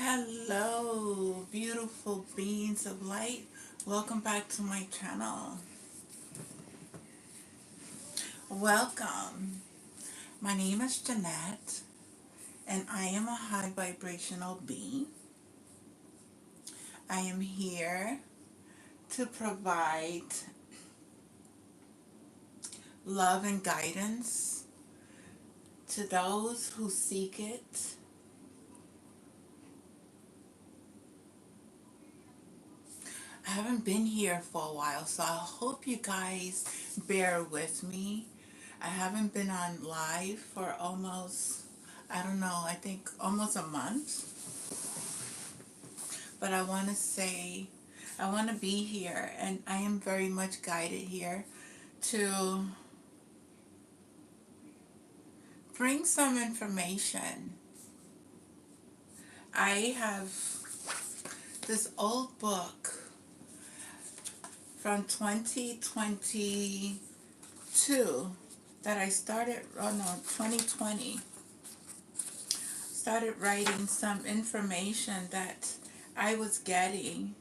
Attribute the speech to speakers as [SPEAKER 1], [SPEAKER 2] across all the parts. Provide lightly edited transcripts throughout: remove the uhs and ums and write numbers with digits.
[SPEAKER 1] Hello, beautiful beings of light. Welcome back to my channel. Welcome. My name is Jeanette, and I am a high vibrational being. I am here to provide love and guidance to those who seek it. I haven't been here for a while, so I hope you guys bear with me. I haven't been on live for almost, I don't know, I think almost a month. But I want to say, I want to be here, and I am very much guided here to bring some information. I have this old book from 2022 that I started, 2020, started writing some information that I was getting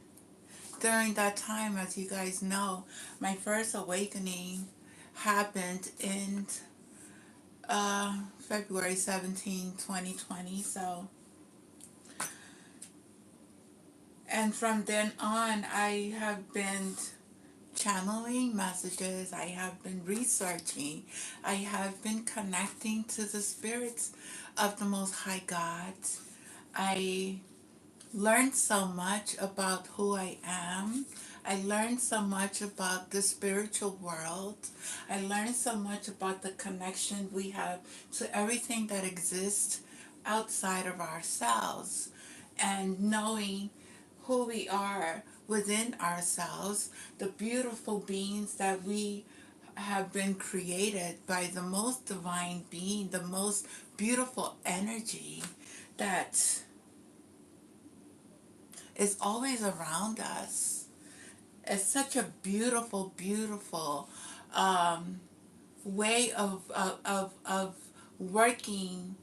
[SPEAKER 1] during that time. As you guys know, my first awakening happened in February 17, 2020. So, and from then on, I have been channeling messages. I have been researching. I have been connecting to the spirits of the Most High God. I learned so much about who I am. I learned so much about the spiritual world. I learned so much about the connection we have to everything that exists outside of ourselves, and knowing who we are within ourselves, the beautiful beings that we have been created by the most divine being, the most beautiful energy that is always around us. It's such a beautiful, beautiful way of working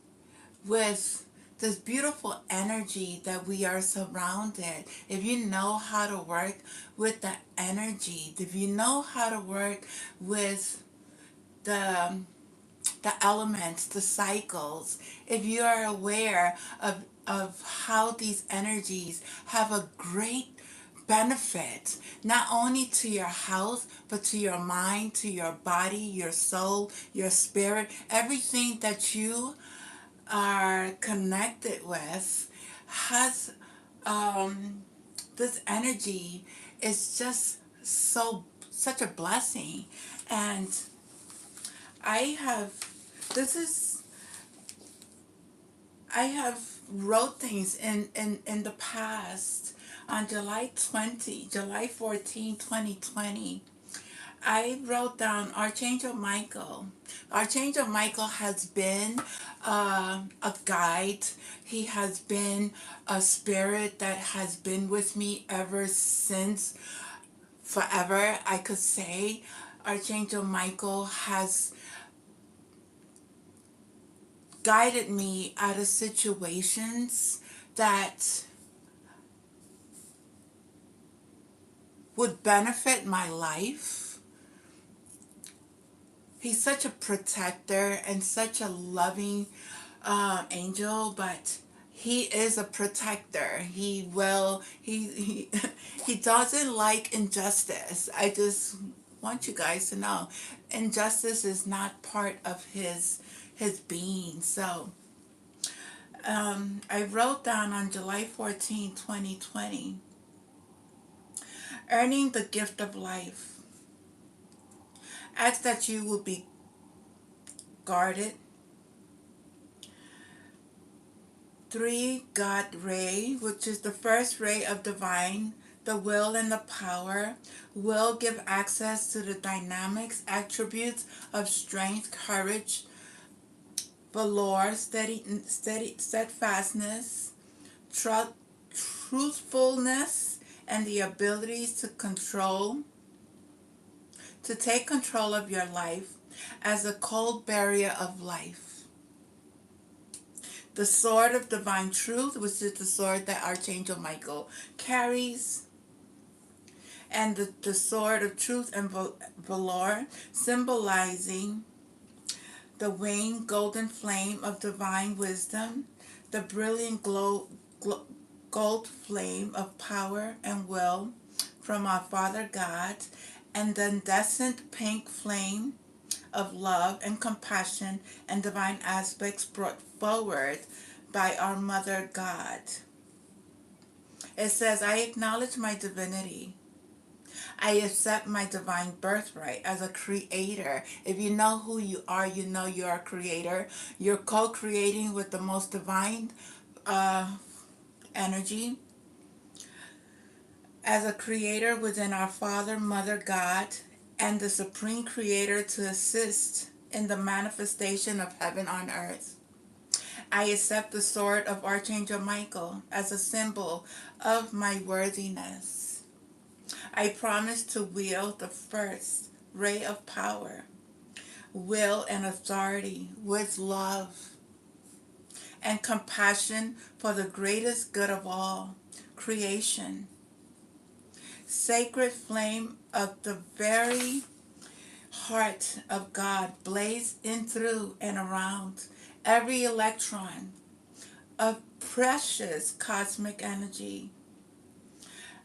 [SPEAKER 1] with this beautiful energy that we are surrounded. If you know how to work with the energy, if you know how to work with the elements, the cycles, if you are aware of how these energies have a great benefit, not only to your health, but to your mind, to your body, your soul, your spirit, everything that you are connected with has this energy is just such a blessing. And I have this is I have wrote things in the past. On July 14, 2020, I wrote down Archangel Michael. Archangel Michael has been a guide. He has been a spirit that has been with me ever since forever, I could say. Archangel Michael has guided me out of situations that would benefit my life. He's such a protector and such a loving angel, but he is a protector. He doesn't like injustice. I just want you guys to know, injustice is not part of his being. So I wrote down on July 14, 2020, earning the gift of life. Ask that you will be guarded. 3, God ray, which is the first ray of divine, the will and the power, will give access to the dynamics, attributes of strength, courage, valor, steadfastness, truthfulness, and the abilities to take control of your life as a cold barrier of life. the sword of divine truth, which is the sword that Archangel Michael carries, and the sword of truth and valor, symbolizing the winged golden flame of divine wisdom, the brilliant gold flame of power and will from our Father God, and the incandescent pink flame of love and compassion and divine aspects brought forward by our Mother God. It says, I acknowledge my divinity. I accept my divine birthright as a creator. If you know who you are, you know you're a creator. You're co-creating with the most divine energy. As a creator within our Father, Mother, God, and the Supreme Creator to assist in the manifestation of heaven on earth. I accept the sword of Archangel Michael as a symbol of my worthiness. I promise to wield the first ray of power, will, and authority with love and compassion for the greatest good of all, creation. Sacred flame of the very heart of God blaze in through and around every electron of precious cosmic energy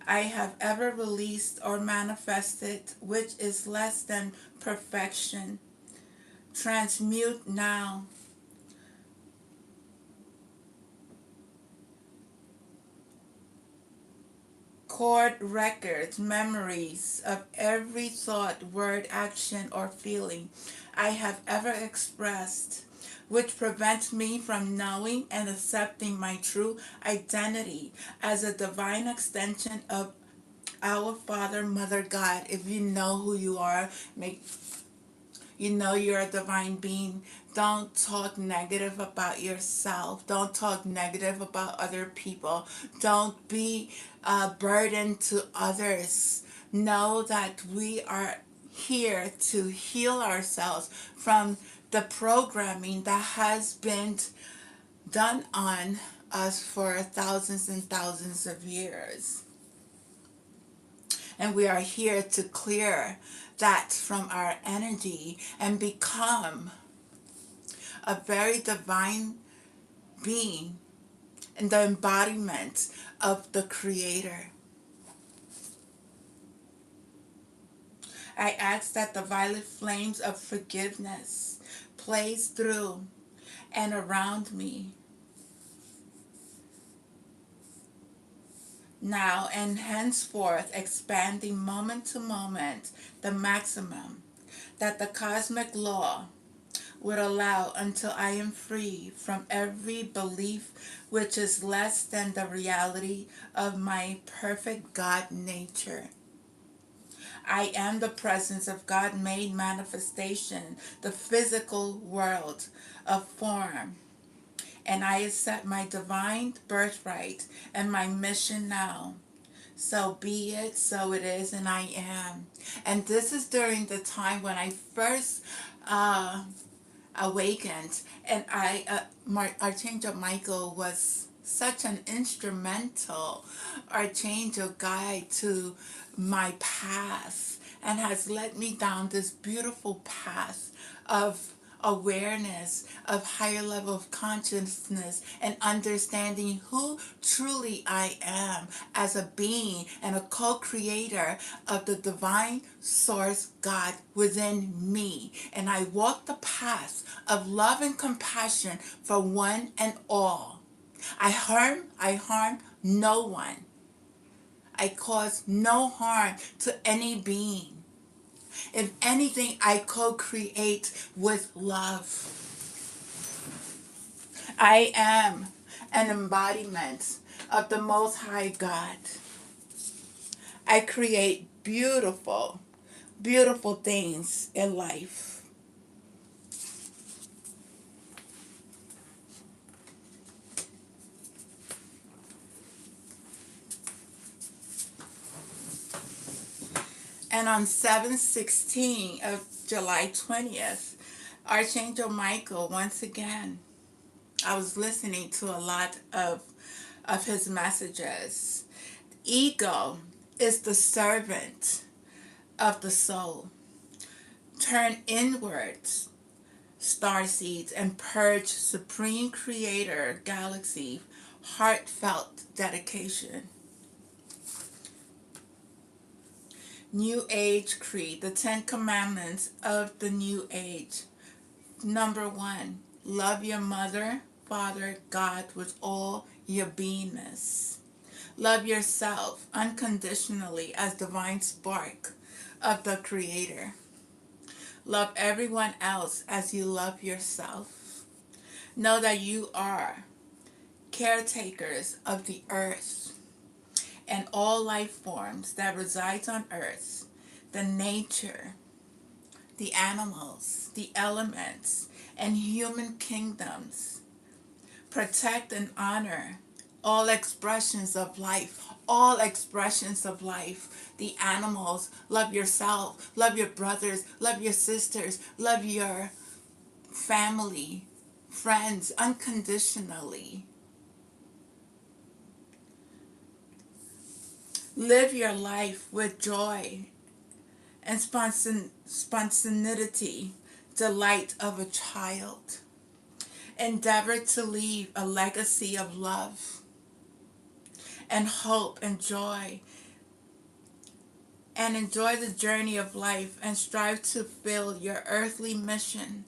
[SPEAKER 1] I have ever released or manifested, which is less than perfection. Transmute now. Chord records, memories of every thought, word, action, or feeling I have ever expressed, which prevents me from knowing and accepting my true identity as a divine extension of our Father, Mother, God. If you know who you are, you know you're a divine being. Don't talk negative about yourself. Don't talk negative about other people. Don't be a burden to others. Know that we are here to heal ourselves from the programming that has been done on us for thousands and thousands of years. And we are here to clear that from our energy and become a very divine being and the embodiment of the Creator. I ask that the violet flames of forgiveness blaze through and around me now and henceforth, expanding moment to moment the maximum that the cosmic law would allow until I am free from every belief which is less than the reality of my perfect God nature. I am the presence of God made manifestation, the physical world of form, and I accept my divine birthright and my mission now. So be it, so it is, and I am. And this is during the time when I first awakened, and Archangel Michael was such an instrumental archangel guide to my path and has led me down this beautiful path of awareness, of higher level of consciousness, and understanding who truly I am as a being and a co-creator of the divine source God within me. And I walk the path of love and compassion for one and all. I harm no one. I cause no harm to any being. If anything, I co-create with love. I am an embodiment of the Most High God. I create beautiful, beautiful things in life. And on 7/16 of July 20th, Archangel Michael once again I was listening to a lot of his messages. Ego is the servant of the soul. Turn inwards, starseeds, and purge Supreme Creator Galaxy heartfelt dedication. New Age Creed, the 10 Commandments of the New Age. Number 1, love your mother, father, God with all your beingness. Love yourself unconditionally as divine spark of the Creator. Love everyone else as you love yourself. Know that you are caretakers of the earth and all life forms that resides on earth, the nature, the animals, the elements, and human kingdoms. Protect and honor all expressions of life, all expressions of life. The animals, love yourself, love your brothers, love your sisters, love your family, friends unconditionally. Live your life with joy and spontaneity, delight of a child. Endeavor to leave a legacy of love and hope and joy, and enjoy the journey of life and strive to fill your earthly mission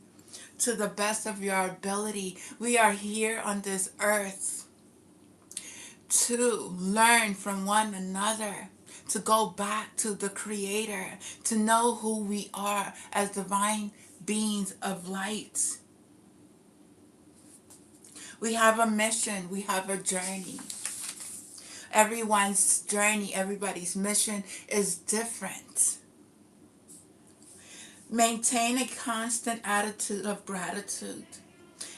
[SPEAKER 1] to the best of your ability. We are here on this earth to learn from one another, to go back to the Creator, to know who we are as divine beings of light. We have a mission, we have a journey. Everyone's journey, everybody's mission is different. Maintain a constant attitude of gratitude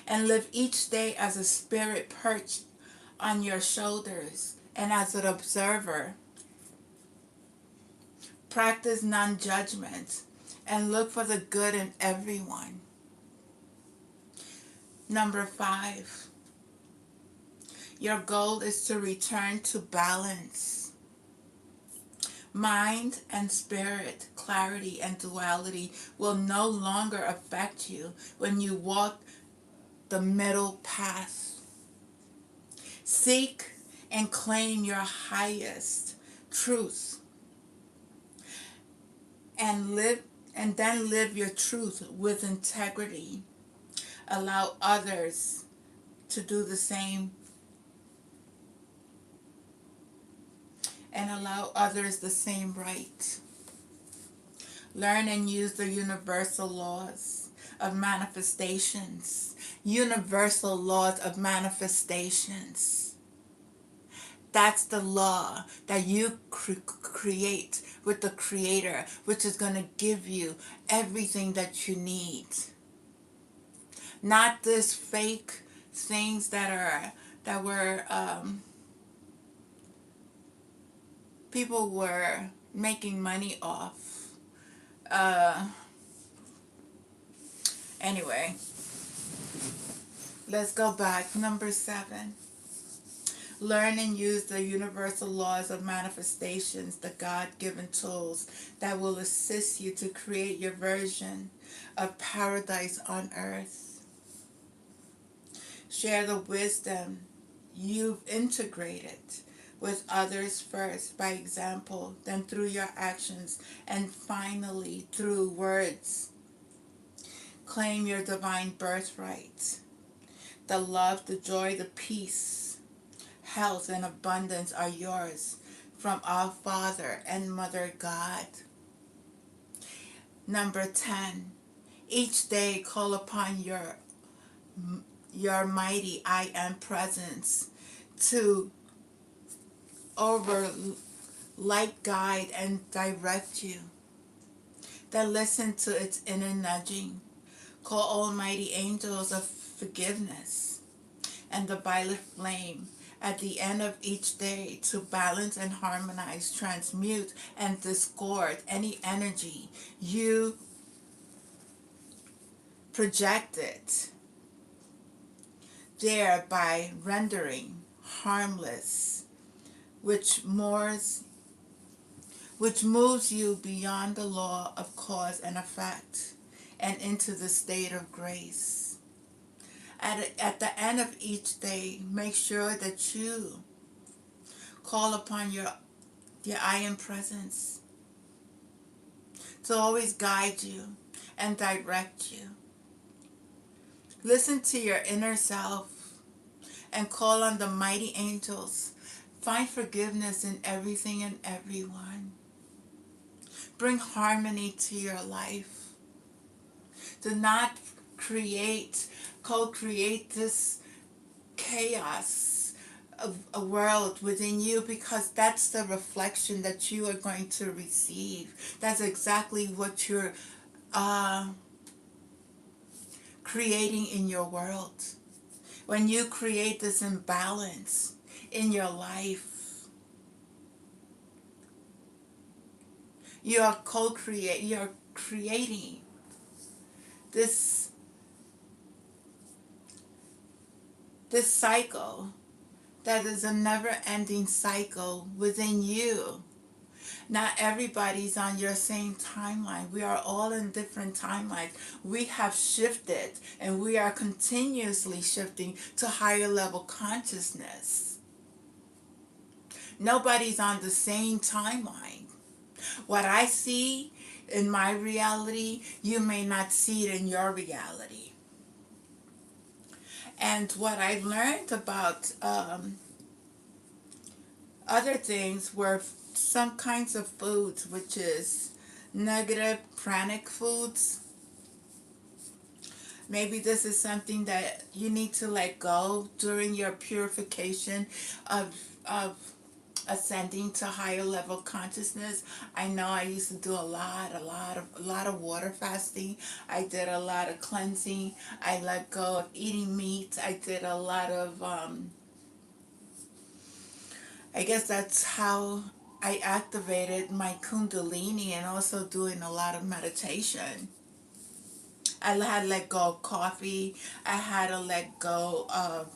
[SPEAKER 1] and live each day as a spirit perched on your shoulders and as an observer. Practice non-judgment and look for the good in everyone. Number 5, your goal is to return to balance. Mind and spirit, clarity and duality will no longer affect you when you walk the middle path. Seek and claim your highest truth and then live your truth with integrity. Allow others to do the same and allow others the same right. Learn and use the universal laws of manifestations. Universal laws of manifestations. That's the law that you create with the Creator, which is going to give you everything that you need. Not this fake things that were people were making money off. Anyway, let's go back. Number 7. Learn and use the universal laws of manifestations, the God-given tools that will assist you to create your version of paradise on earth. Share the wisdom you've integrated with others first by example, then through your actions, and finally through words. Claim your divine birthright. The love, the joy, the peace, health, and abundance are yours from our Father and Mother God. Number 10. Each day call upon your mighty I Am presence to light, guide, and direct you. Then listen to its inner nudging. Call almighty angels of forgiveness and the violet flame at the end of each day to balance and harmonize, transmute, and discord any energy you projected thereby rendering harmless, which moves you beyond the law of cause and effect and into the state of grace. At the end of each day, make sure that you call upon your I am presence to always guide you and direct you. Listen to your inner self and call on the mighty angels. Find forgiveness in everything and everyone. Bring harmony to your life. Do not co-create this chaos of a world within you, because that's the reflection that you are going to receive. That's exactly what you're creating in your world. When you create this imbalance in your life, you're creating this cycle that is a never-ending cycle within you. Not everybody's on your same timeline. We are all in different timelines. We have shifted, and we are continuously shifting to higher level consciousness. Nobody's on the same timeline. What I see in my reality, you may not see it in your reality. And what I learned about other things were some kinds of foods, which is negative pranic foods. Maybe this is something that you need to let go during your purification of ascending to higher level consciousness. I know I used to do a lot of water fasting. I did a lot of cleansing. I let go of eating meat. I did a lot of I guess that's how I activated my kundalini, and also doing a lot of meditation. I had let go of coffee. I had to let go of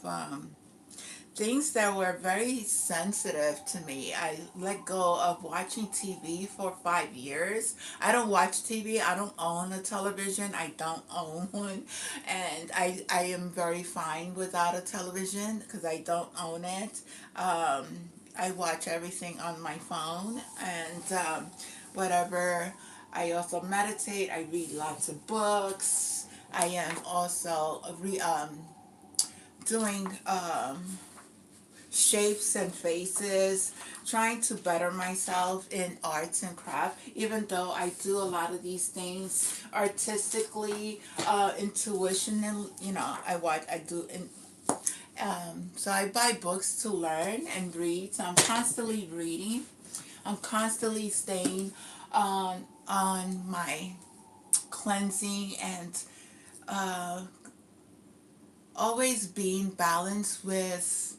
[SPEAKER 1] things that were very sensitive to me. I let go of watching TV for 5 years. I don't watch TV. I don't own a television. I don't own one. And I am very fine without a television because I don't own it. I watch everything on my phone and whatever. I also meditate. I read lots of books. I am also doing shapes and faces, trying to better myself in arts and craft, even though I do a lot of these things artistically, intuition, and so I buy books to learn and read. So I'm constantly reading. I'm constantly staying on my cleansing and always being balanced with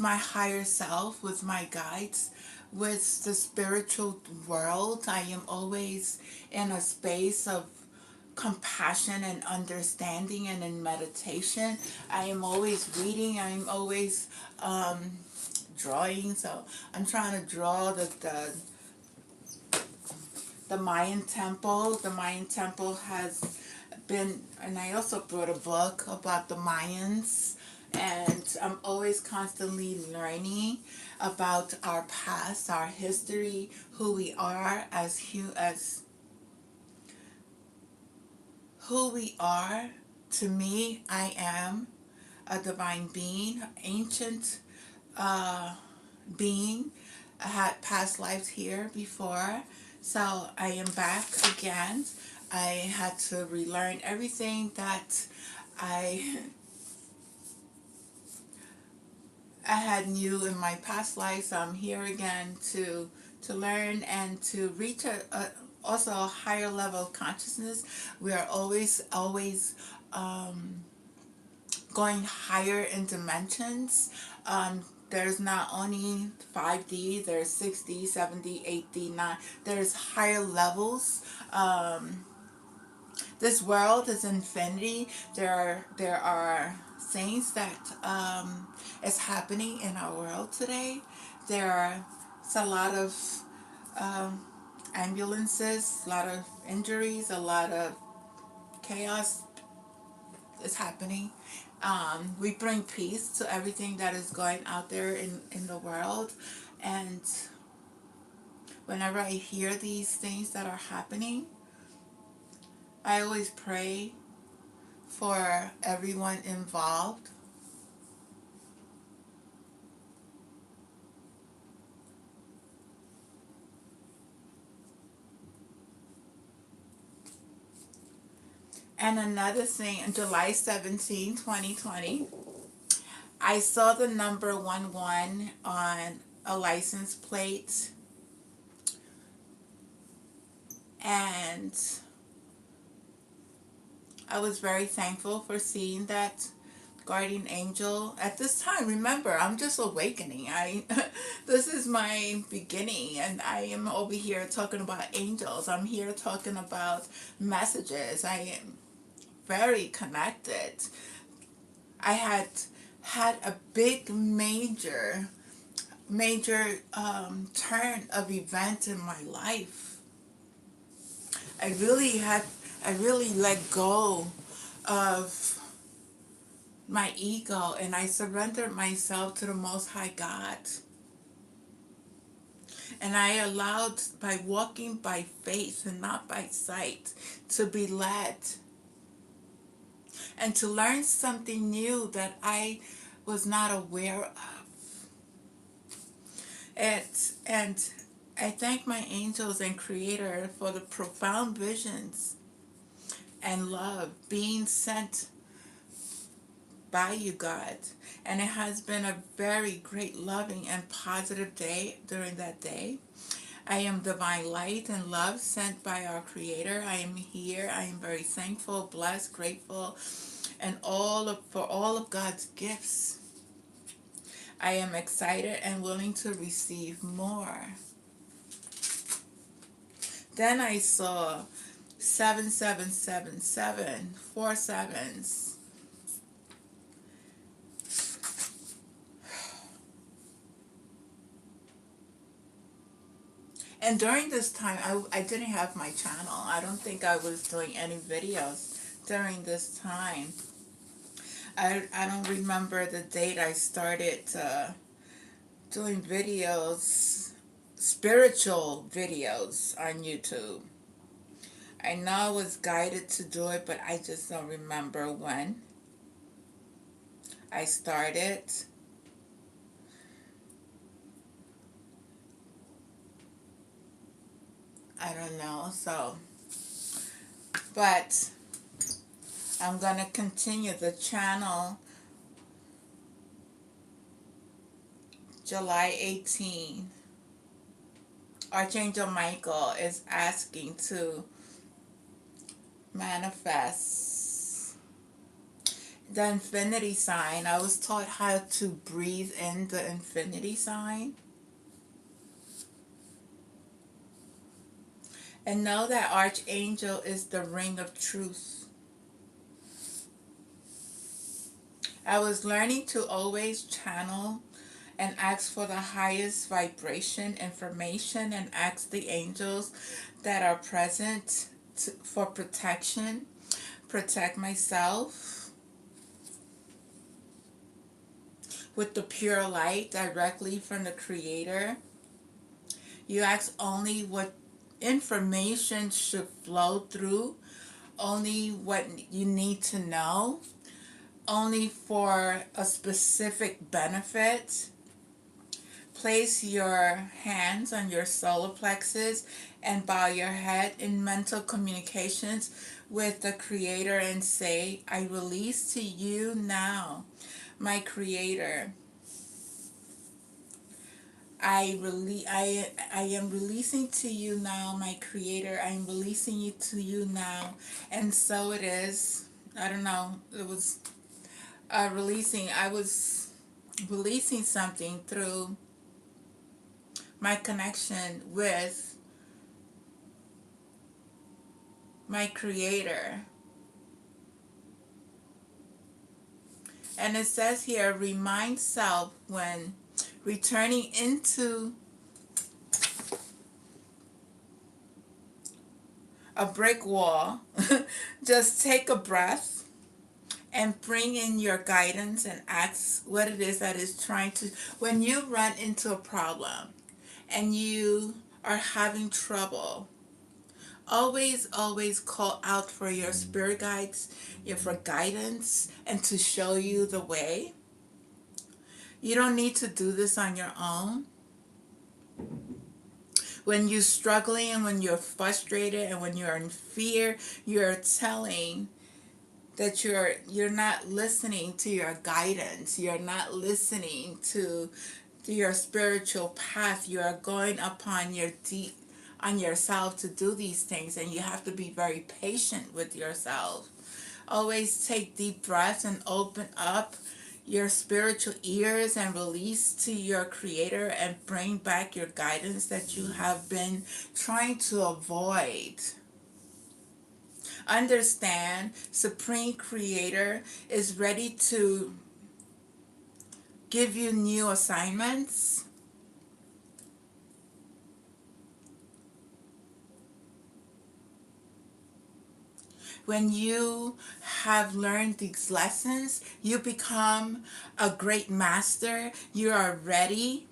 [SPEAKER 1] my higher self, with my guides, with the spiritual world. I am always in a space of compassion and understanding, and in meditation. I am always reading. I am always drawing. So I'm trying to draw the Mayan temple. The Mayan temple has been, and I also wrote a book about the Mayans. And I'm always constantly learning about our past, our history, who we are as who we are. To me, I am a divine being, ancient being. I had past lives here before, so I am back again. I had to relearn everything that I had knew in my past life. So I'm here again to learn and to reach also a higher level of consciousness. We are always going higher in dimensions. There's not only 5D, there's 6D, 7D, 8D, 9. There's higher levels This world is infinity. There are things that is happening in our world today. It's a lot of um, ambulances, a lot of injuries, a lot of chaos is happening. We bring peace to everything that is going out there in the world. And whenever I hear these things that are happening, I always pray for everyone involved. And another thing, on July 17, 2020, I saw the number 11 on a license plate, and I was very thankful for seeing that guardian angel at this time. Remember, I'm just awakening. I This is my beginning, and I am over here talking about angels. I'm here talking about messages. I am very connected. I had a big major turn of event in my life. I really had I really let go of my ego, and I surrendered myself to the Most High God. And I allowed, by walking by faith and not by sight, to be led and to learn something new that I was not aware of. And I thank my angels and Creator for the profound visions and love being sent by you, God. And it has been a very great, loving, and positive day during that day. I am divine light and love sent by our Creator. I am here. I am very thankful, blessed, grateful, and for all of God's gifts. I am excited and willing to receive more. Then I saw 7777, 4 sevens. And during this time, I didn't have my channel. I don't think I was doing any videos during this time. I don't remember the date I started doing videos, spiritual videos on YouTube. I know I was guided to do it, but I just don't remember when I started. I don't know. So, but I'm going to continue the channel July 18. Archangel Michael is asking to manifest the infinity sign. I was taught how to breathe in the infinity sign. And know that Archangel is the ring of truth. I was learning to always channel and ask for the highest vibration information, and ask the angels that are present for protection. Protect myself with the pure light directly from the Creator. You ask only what information should flow through, only what you need to know, only for a specific benefit. Place your hands on your solar plexus and bow your head in mental communications with the Creator and say, I release to you now, my Creator. I am releasing to you now, my Creator. I am releasing you to you now. And so it is. I don't know. It was I was releasing something through my connection with my Creator. And it says here, remind self when returning into a brick wall, just take a breath and bring in your guidance and ask what it is that is trying to, when you run into a problem and you are having trouble, always call out for your spirit guides, for guidance and to show you the way. You don't need to do this on your own. When you're struggling and when you're frustrated and when you're in fear, you're telling that you're not listening to your guidance. You're not listening to your spiritual path. You are going upon on yourself to do these things, and you have to be very patient with yourself. Always take deep breaths and open up your spiritual ears and release to your Creator and bring back your guidance that you have been trying to avoid. Understand, Supreme Creator is ready to give you new assignments. When you have learned these lessons, you become a great master. You are ready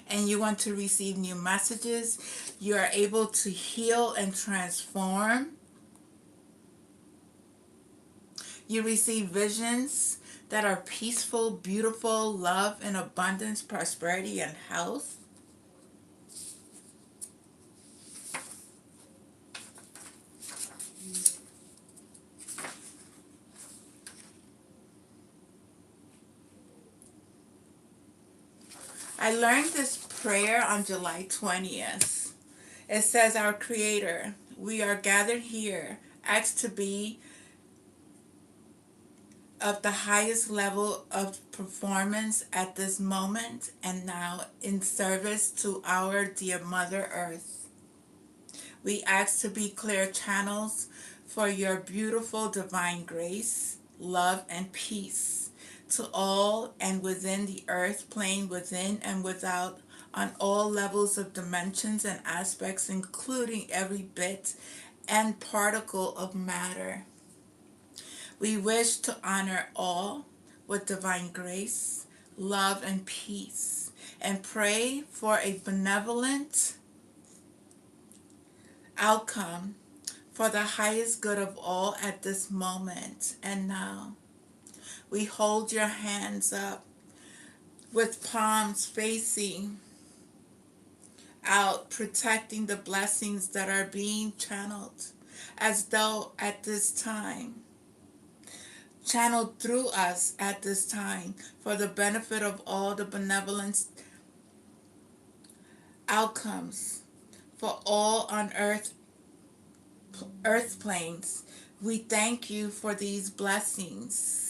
[SPEAKER 1] and you want to receive new messages. You are able to heal and transform. You receive visions that are peaceful, beautiful, love and abundance, prosperity and health. I learned this prayer on July 20th. It says, our Creator, we are gathered here, asked to be of the highest level of performance at this moment and now in service to our dear Mother Earth. We ask to be clear channels for your beautiful divine grace, love, and peace to all and within the earth plane, within and without, on all levels of dimensions and aspects, including every bit and particle of matter. We wish to honor all with divine grace, love, and peace, and pray for a benevolent outcome for the highest good of all at this moment and now. We hold your hands up with palms facing out, protecting the blessings that are being channeled as though at this time, channeled through us at this time for the benefit of all the benevolent outcomes for all on earth planes. We thank you for these blessings.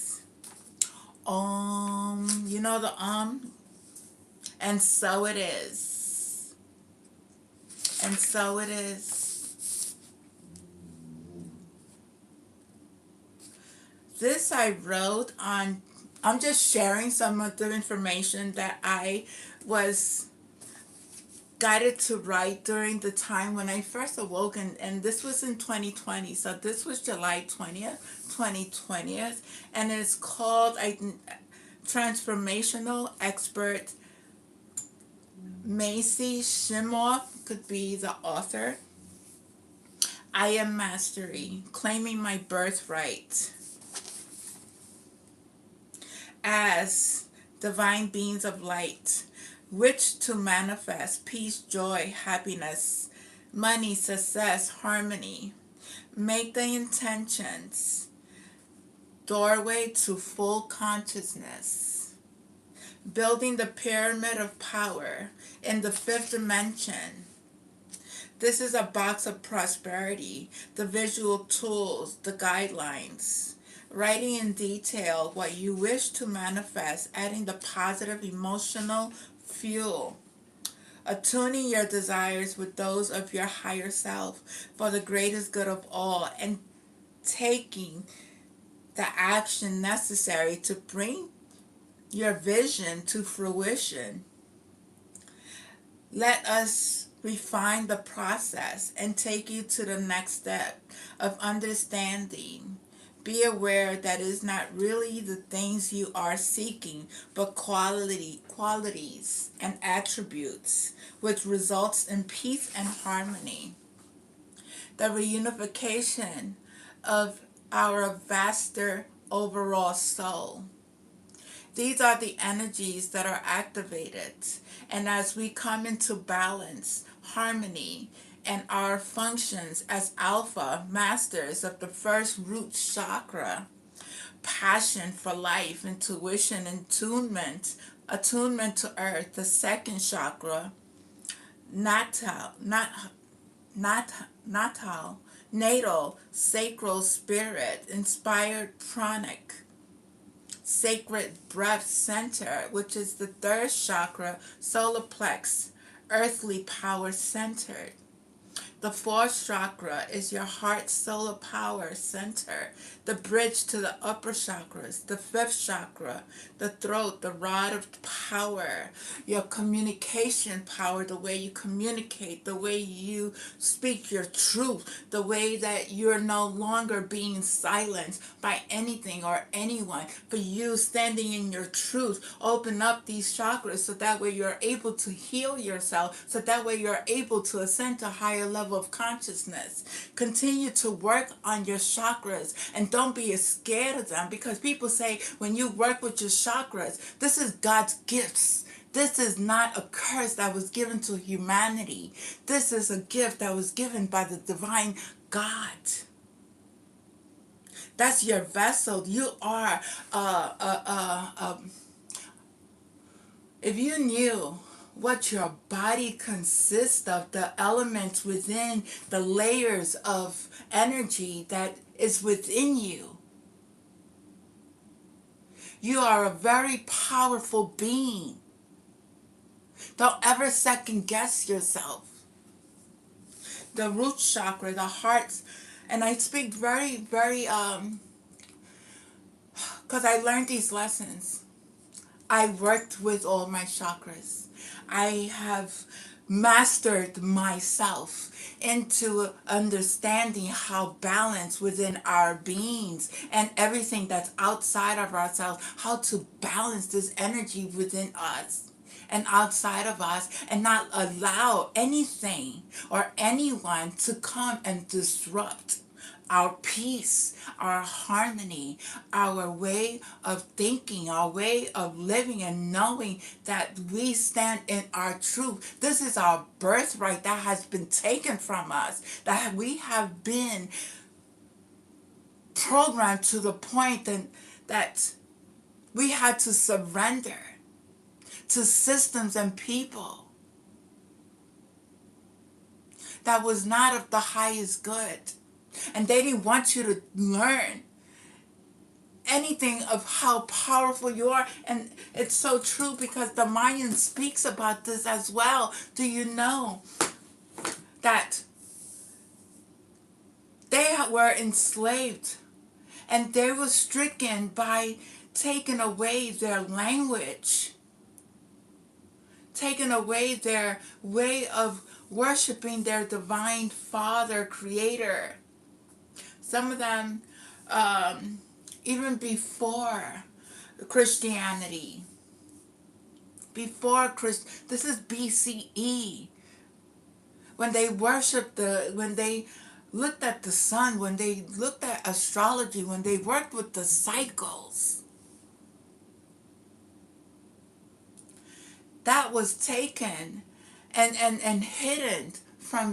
[SPEAKER 1] You know the and so it is. And so it is. This I wrote on, I'm just sharing some of the information that I was guided to write during the time when I first awoke, and this was in 2020, so this was July 20th, 2020, and it's called Transformational Expert Macy Shimoff, could be the author. I am mastery, claiming my birthright as divine beings of light, which to manifest peace, joy, happiness, money, success, harmony. Make the intentions doorway to full consciousness. Building the pyramid of power in the fifth dimension. This is a box of prosperity, the visual tools, the guidelines. Writing in detail what you wish to manifest, adding the positive emotional fuel attuning your desires with those of your higher self for the greatest good of all, and taking the action necessary to bring your vision to fruition. Let us refine the process and take you to the next step of understanding. Be aware that it is not really the things you are seeking, but qualities and attributes, which results in peace and harmony. The reunification of our vaster overall soul. These are the energies that are activated. And as we come into balance, harmony, and our functions as alpha masters of the first root chakra, passion for life, intuition, attunement to earth, the second chakra, natal, natal, sacral spirit, inspired pranic, sacred breath center, which is the third chakra, solar plex, earthly power centered. The fourth chakra is your heart solar power center, the bridge to the upper chakras. The fifth chakra, the throat, the rod of power, your communication power, the way you communicate, the way you speak your truth, the way that you're no longer being silenced by anything or anyone. For you standing in your truth, open up these chakras so that way you're able to heal yourself, so that way you're able to ascend to a higher level of consciousness. Continue to work on your chakras and don't be scared of them, because people say when you work with your chakras, this is God's gifts. This is not a curse that was given to humanity. This is a gift that was given by the divine God. That's your vessel. You are if you knew what your body consists of, the elements within, the layers of energy that is within you. You are a very powerful being. Don't ever second guess yourself. The root chakra, the heart, and I speak very, because I learned these lessons. I worked with all my chakras. I have mastered myself into understanding how balance within our beings and everything that's outside of ourselves, how to balance this energy within us and outside of us, and not allow anything or anyone to come and disrupt our peace, our harmony, our way of thinking, our way of living, and knowing that we stand in our truth. This is our birthright that has been taken from us, that we have been programmed to the point that we had to surrender to systems and people that was not of the highest good. And they didn't want you to learn anything of how powerful you are. And it's so true, because the Mayan speaks about this as well. Do you know that they were enslaved and they were stricken by taking away their language, taking away their way of worshiping their divine Father, Creator? Some of them, even before Christianity, this is BCE, when they worshiped when they looked at the sun, when they looked at astrology, when they worked with the cycles, that was taken and hidden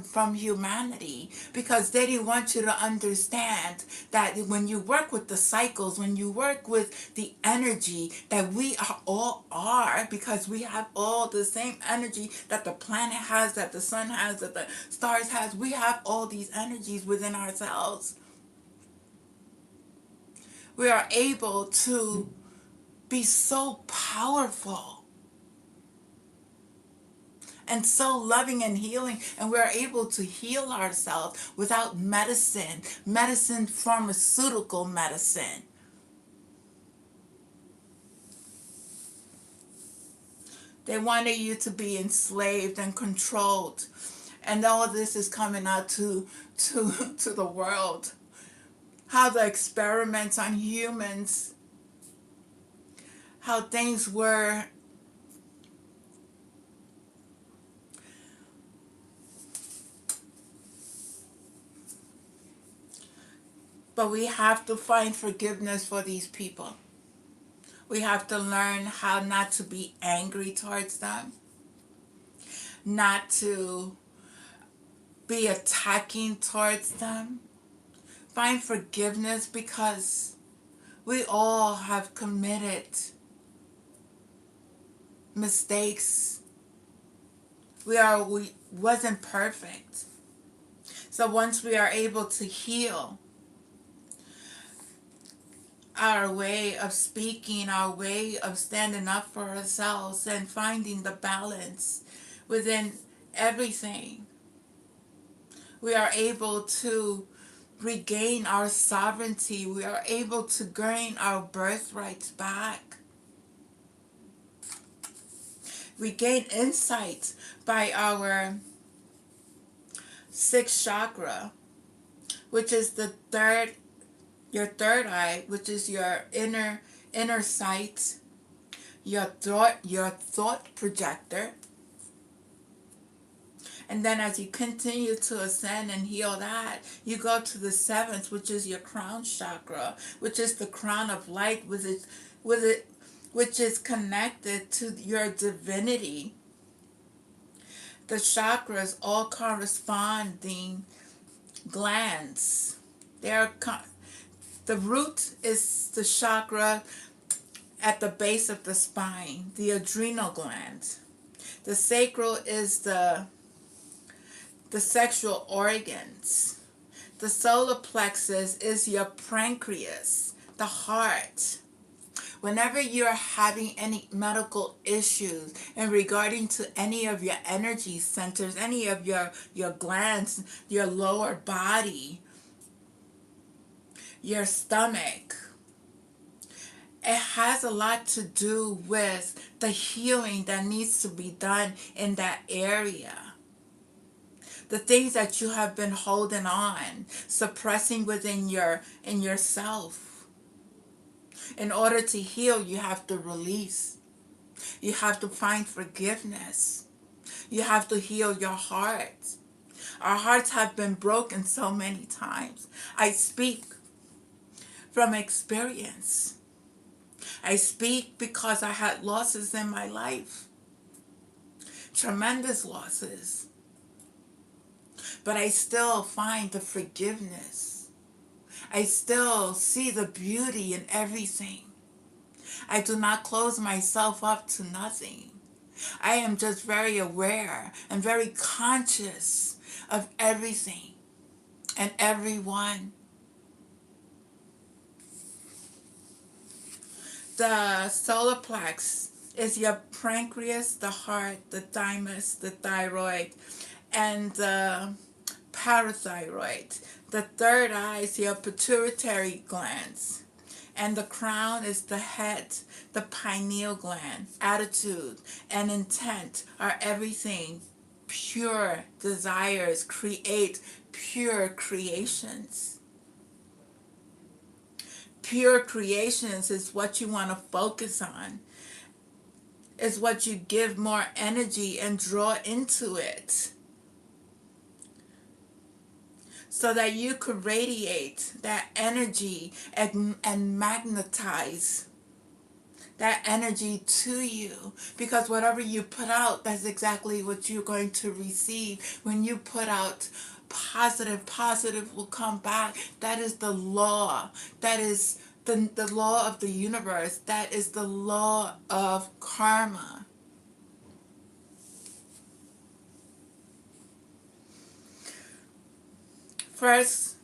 [SPEAKER 1] from humanity, because they didn't want you to understand that when you work with the cycles, when you work with the energy that we are, because we have all the same energy that the planet has, that the sun has, that the stars has. We have all these energies within ourselves. We are able to be so powerful and so loving and healing, and we're able to heal ourselves without medicine, pharmaceutical medicine. They wanted you to be enslaved and controlled. And all of this is coming out to the world. How the experiments on humans, how things were. But we have to find forgiveness for these people. We have to learn how not to be angry towards them, not to be attacking towards them. Find forgiveness, because we all have committed mistakes. We wasn't perfect. So once we are able to heal our way of speaking, our way of standing up for ourselves, and finding the balance within everything, we are able to regain our sovereignty. We are able to gain our birthrights back. We gain insight by our sixth chakra, which is your third eye, which is your inner sight, your thought projector. And then as you continue to ascend and heal that, you go to the seventh, which is your crown chakra, which is the crown of light, which is connected to your divinity. The chakras all corresponding glands. The root is the chakra at the base of the spine, the adrenal gland. The sacral is the sexual organs. The solar plexus is your pancreas, the heart. Whenever you're having any medical issues in regarding to any of your energy centers, any of your glands, your lower body, your stomach, it has a lot to do with the healing that needs to be done in that area. The things that you have been holding on, suppressing within yourself. In order to heal, you have to release. You have to find forgiveness. You have to heal your heart. Our hearts have been broken so many times. I speak from experience. I speak because I had losses in my life. Tremendous losses. But I still find the forgiveness. I still see the beauty in everything. I do not close myself up to nothing. I am just very aware and very conscious of everything and everyone. The solar plex is your pancreas, the heart, the thymus, the thyroid, and the parathyroid. The third eye is your pituitary glands. And the crown is the head, the pineal gland. Attitude and intent are everything. Pure desires create pure creations. Pure creations is what you want to focus on. Is what you give more energy and draw into it. So that you could radiate that energy and magnetize that energy to you. Because whatever you put out, that's exactly what you're going to receive. When you put out positive will come back. That is the law. That is the law of the universe. That is the law of karma. First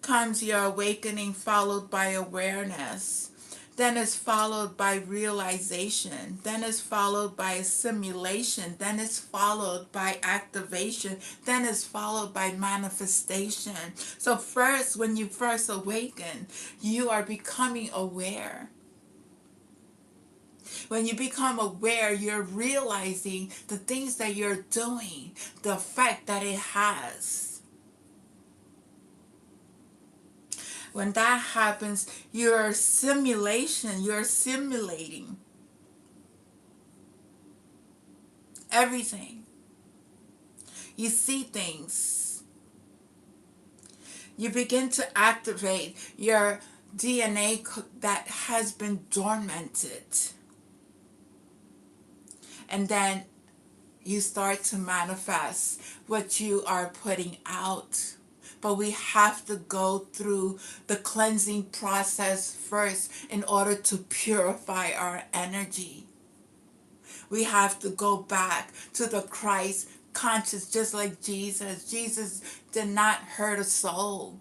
[SPEAKER 1] comes your awakening, followed by awareness. Then is followed by realization. Then is followed by assimilation. Then is followed by activation. Then is followed by manifestation. So first, when you first awaken, you are becoming aware. When you become aware, you're realizing the things that you're doing, the effect that it has. When that happens, you're simulating everything. You see things. You begin to activate your DNA that has been dormanted. And then you start to manifest what you are putting out. But we have to go through the cleansing process first in order to purify our energy. We have to go back to the Christ conscious, just like Jesus. Jesus did not hurt a soul.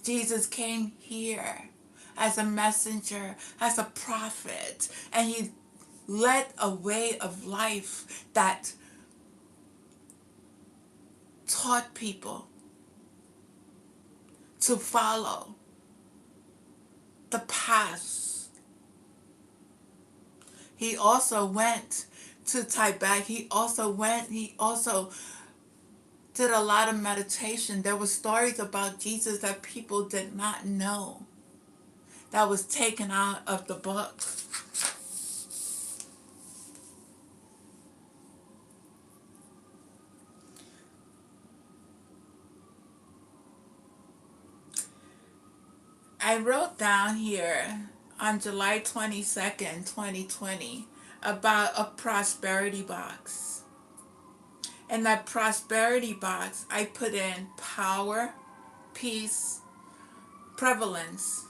[SPEAKER 1] Jesus came here as a messenger, as a prophet, and he led a way of life that taught people to follow the path. He also went to Tibet. He also did a lot of meditation. There were stories about Jesus that people did not know, that was taken out of the book. I wrote down here on July 22nd, 2020, about a prosperity box. In that prosperity box, I put in power, peace, perseverance,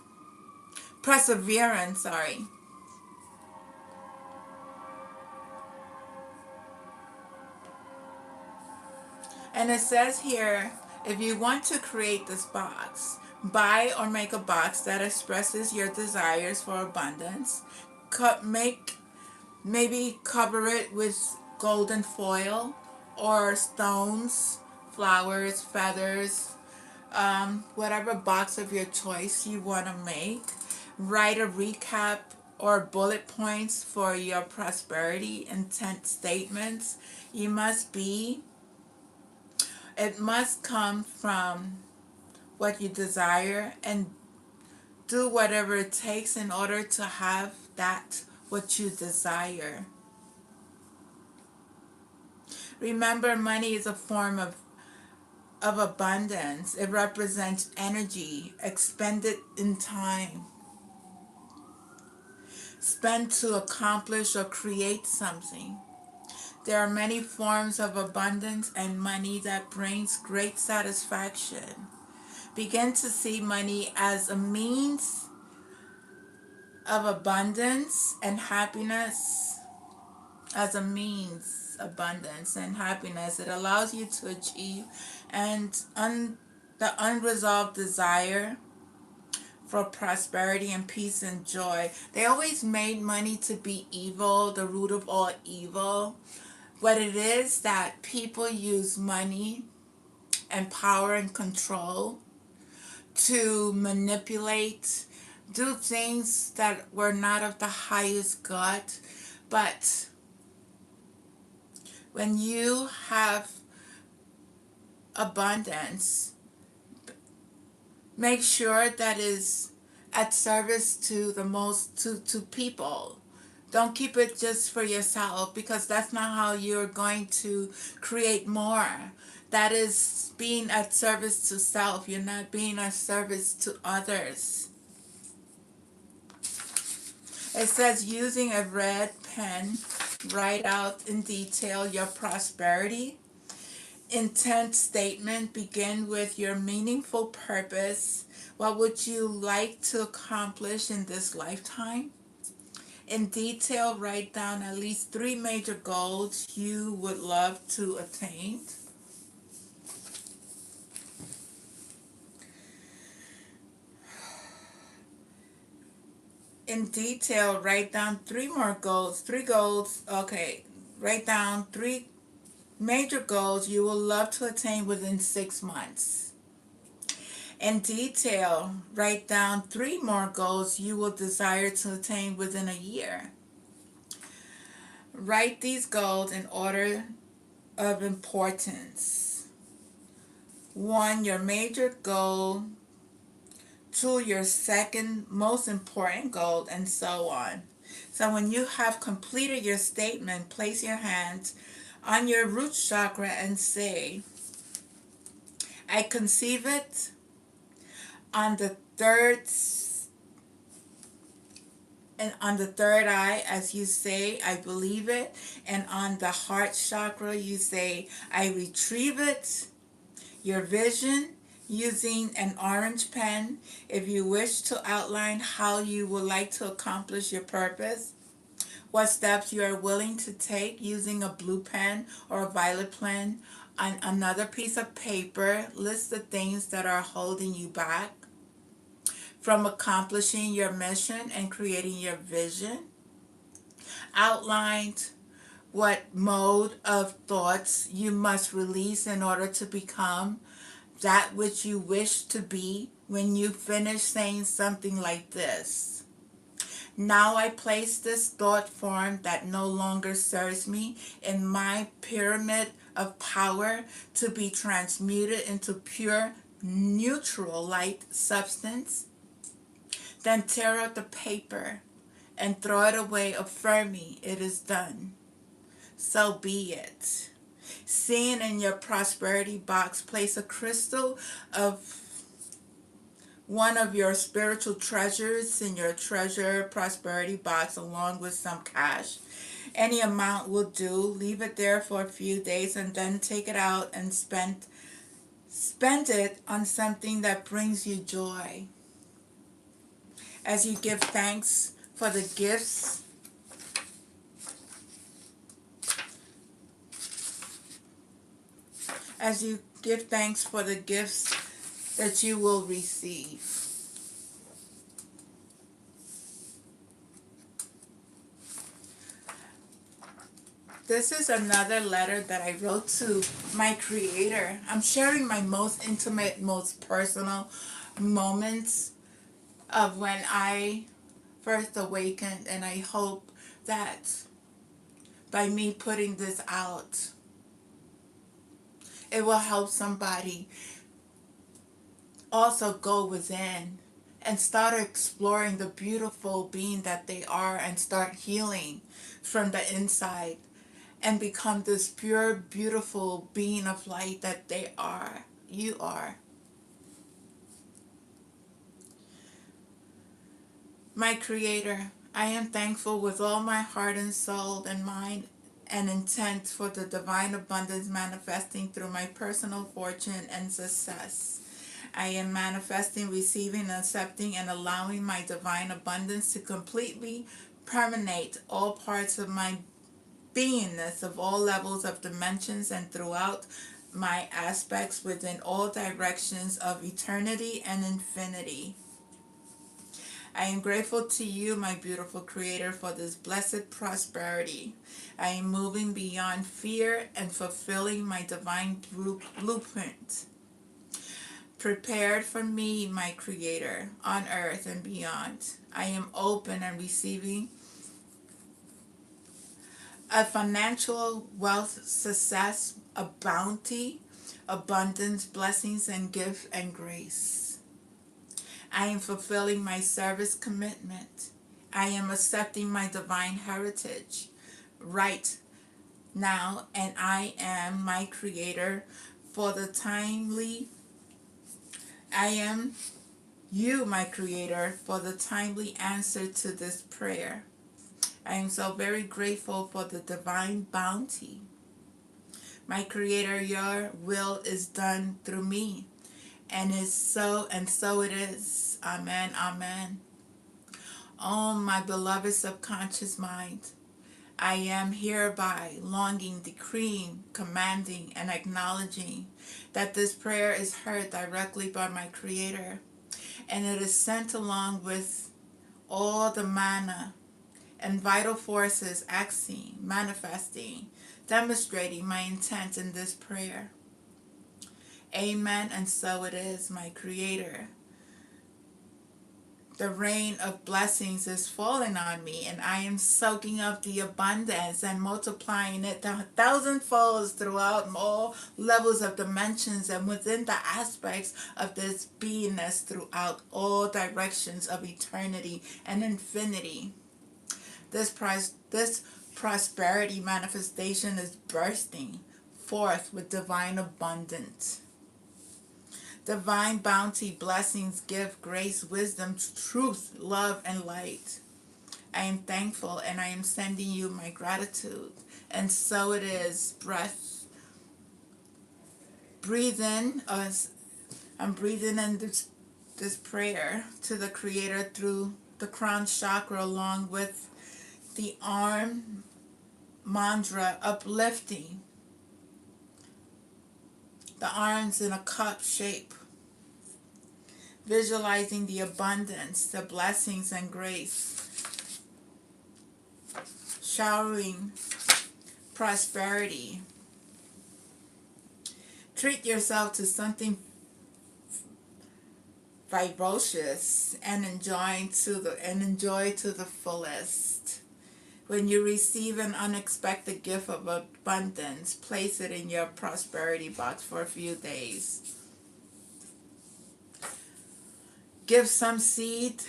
[SPEAKER 1] And it says here, if you want to create this box, buy or make a box that expresses your desires for abundance. Maybe cover it with golden foil or stones, flowers, feathers, whatever box of your choice you want to make. Write a recap or bullet points for your prosperity intent statements. It must come from what you desire, and do whatever it takes in order to have that what you desire. Remember, money is a form of abundance. It represents energy expended in time, spent to accomplish or create something. There are many forms of abundance and money that brings great satisfaction. Begin to see money as a means of abundance and happiness. It allows you to achieve the unresolved desire for prosperity and peace and joy. They always made money to be evil, the root of all evil. What it is that people use money and power and control to manipulate, do things that were not of the highest good. But when you have abundance, make sure that is at service to to people. Don't keep it just for yourself, because that's not how you're going to create more. That is being at service to self. You're not being at service to others. It says, using a red pen, write out in detail your prosperity intent statement. Begin with your meaningful purpose. What would you like to accomplish in this lifetime? In detail, write down at least 3 major goals you would love to attain. In detail, write down three more goals. Three goals, okay. Write down three major goals you will love to attain within 6 months. In detail, write down three more goals you will desire to attain within a year. Write these goals in order of importance. 1, your major goal. 2, your second most important goal, and so on. So when you have completed your statement, place your hands on your root chakra and say, I conceive it on the third and on the third eye, as you say, I believe it. And on the heart chakra, you say, I retrieve it. Your vision, using an orange pen, if you wish to outline how you would like to accomplish your purpose, what steps you are willing to take using a blue pen or a violet pen. On another piece of paper, list the things that are holding you back from accomplishing your mission and creating your vision. Outline what mode of thoughts you must release in order to become that which you wish to be. When you finish saying something like this: now I place this thought form that no longer serves me in my pyramid of power to be transmuted into pure neutral light substance. Then tear out the paper and throw it away, affirming it is done. So be it. Seeing in your prosperity box, place a crystal of one of your spiritual treasures in your treasure prosperity box, along with some cash. Any amount will do. Leave it there for a few days and then take it out and spend it on something that brings you joy. As you give thanks for the gifts that you will receive. This is another letter that I wrote to my Creator. I'm sharing my most intimate, most personal moments of when I first awakened, and I hope that by me putting this out, it will help somebody also go within and start exploring the beautiful being that they are, and start healing from the inside and become this pure, beautiful being of light that they are. You are. My Creator, I am thankful with all my heart and soul and mind and intent for the divine abundance manifesting through my personal fortune and success. I am manifesting, receiving, accepting, and allowing my divine abundance to completely permeate all parts of my beingness, of all levels of dimensions and throughout my aspects within all directions of eternity and infinity. I am grateful to you, my beautiful Creator, for this blessed prosperity. I am moving beyond fear and fulfilling my divine blueprint prepared for me, my Creator, on earth and beyond. I am open and receiving a financial wealth, success, a bounty, abundance, blessings, and gift and grace. I am fulfilling my service commitment. I am accepting my divine heritage right now, and I am my Creator for the timely. I am you, my Creator, for the timely answer to this prayer. I am so very grateful for the divine bounty. My Creator, your will is done through me, and so it is. Amen, amen. Oh, my beloved subconscious mind, I am hereby longing, decreeing, commanding, and acknowledging that this prayer is heard directly by my Creator, and it is sent along with all the mana and vital forces acting, manifesting, demonstrating my intent in this prayer. Amen, and so it is, my Creator. The rain of blessings is falling on me, and I am soaking up the abundance and multiplying it a thousandfold throughout all levels of dimensions and within the aspects of this beingness throughout all directions of eternity and infinity. This prosperity manifestation is bursting forth with divine abundance. Divine bounty, blessings, gift, grace, wisdom, truth, love, and light. I am thankful, and I am sending you my gratitude. And so it is. Breath. Breathe in. I'm breathing in this prayer to the Creator through the crown chakra, along with the arm mantra, uplifting the arms in a cup shape, visualizing the abundance, the blessings and grace, showering prosperity. Treat yourself to something vivacious and enjoy to the fullest. When you receive an unexpected gift of abundance, place it in your prosperity box for a few days. Give some seed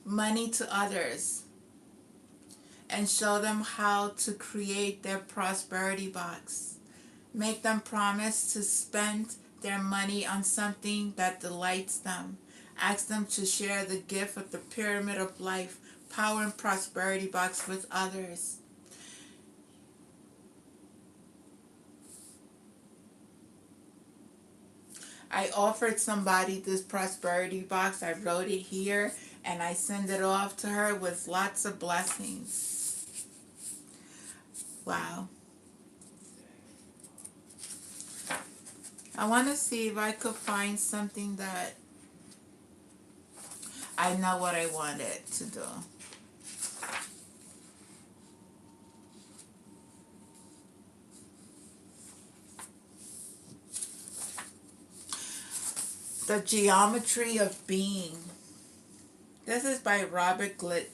[SPEAKER 1] money to others and show them how to create their prosperity box. Make them promise to spend their money on something that delights them. Ask them to share the gift of the pyramid of life, power and prosperity box with others. I offered somebody this prosperity box. I wrote it here and I send it off to her with lots of blessings. Wow. I want to see if I could find something that I know what I wanted to do. The Geometry of Being. This is by Robert Gulich.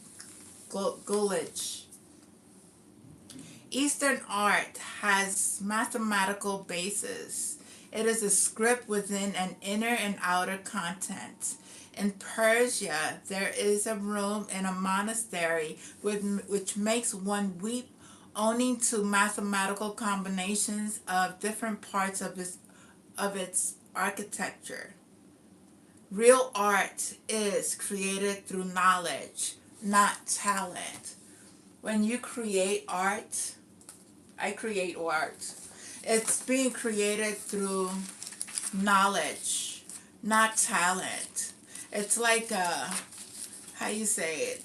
[SPEAKER 1] Eastern art has mathematical basis. It is a script within an inner and outer content. In Persia, there is a room in a monastery which makes one weep owing to mathematical combinations of different parts of its architecture. Real art is created through knowledge, not talent. When you create art, I create art. It's being created through knowledge, not talent. It's like how you say it?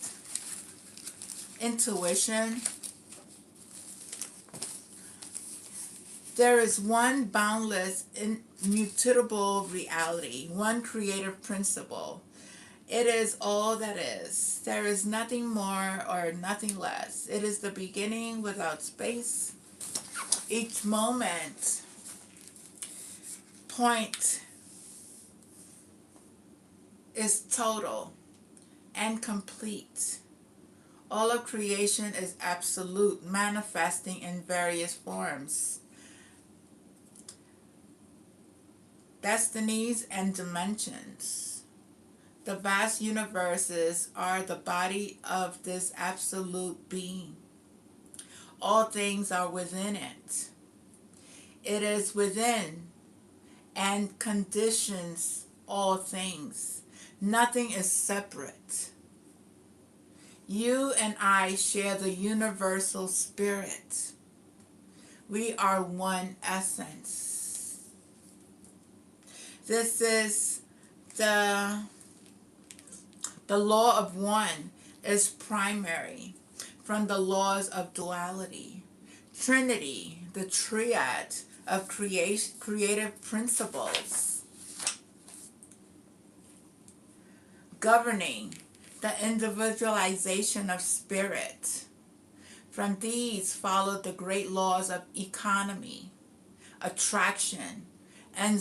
[SPEAKER 1] Intuition. There is one boundless, immutable reality, one creative principle. It is all that is. There is nothing more or nothing less. It is the beginning without space. Each moment, point is total and complete. All of creation is absolute, manifesting in various forms, destinies, and dimensions. The vast universes are the body of this absolute being. All things are within it. It is within and conditions all things. Nothing is separate. You and I share the universal spirit. We are one essence. This is the law of one is primary from the laws of duality. Trinity, the triad of creative principles governing the individualization of spirit. From these followed the great laws of economy, attraction, and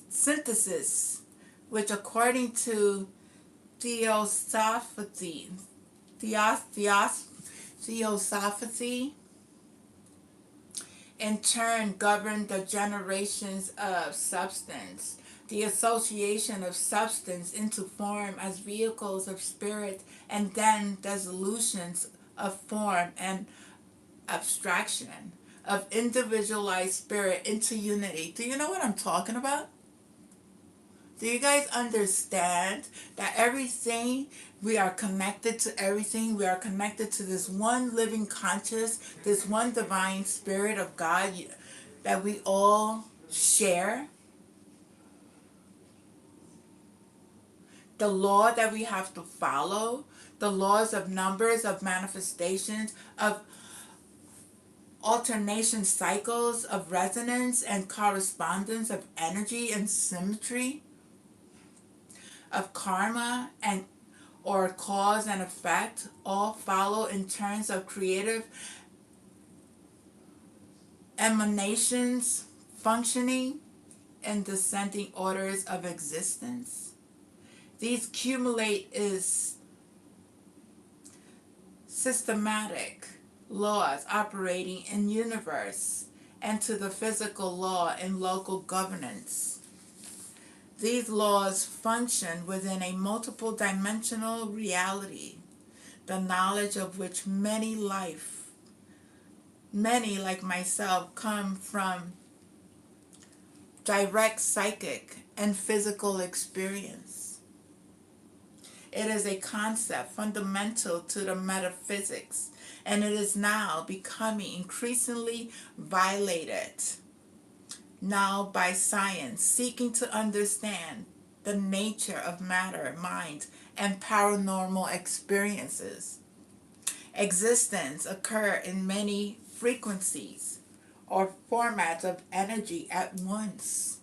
[SPEAKER 1] synthesis, which according to Theosophy, Theosophy in turn governed the generations of substance, the association of substance into form as vehicles of spirit, and then dissolutions of form and abstraction of individualized spirit into unity. Do you know what I'm talking about? Do you guys understand that everything, we are connected to everything? We are connected to this one living conscious, this one divine spirit of God that we all share? The law that we have to follow, the laws of numbers, of manifestations, of alternation cycles, of resonance and correspondence, of energy and symmetry, of karma and or cause and effect, all follow in terms of creative emanations functioning in descending orders of existence. These cumulate is systematic laws operating in universe and to the physical law in local governance. These laws function within a multiple dimensional reality, the knowledge of which many like myself come from direct psychic and physical experience. It is a concept fundamental to the metaphysics, and it is now becoming increasingly violated now by science, seeking to understand the nature of matter, mind, and paranormal experiences. Existence occur in many frequencies or formats of energy at once.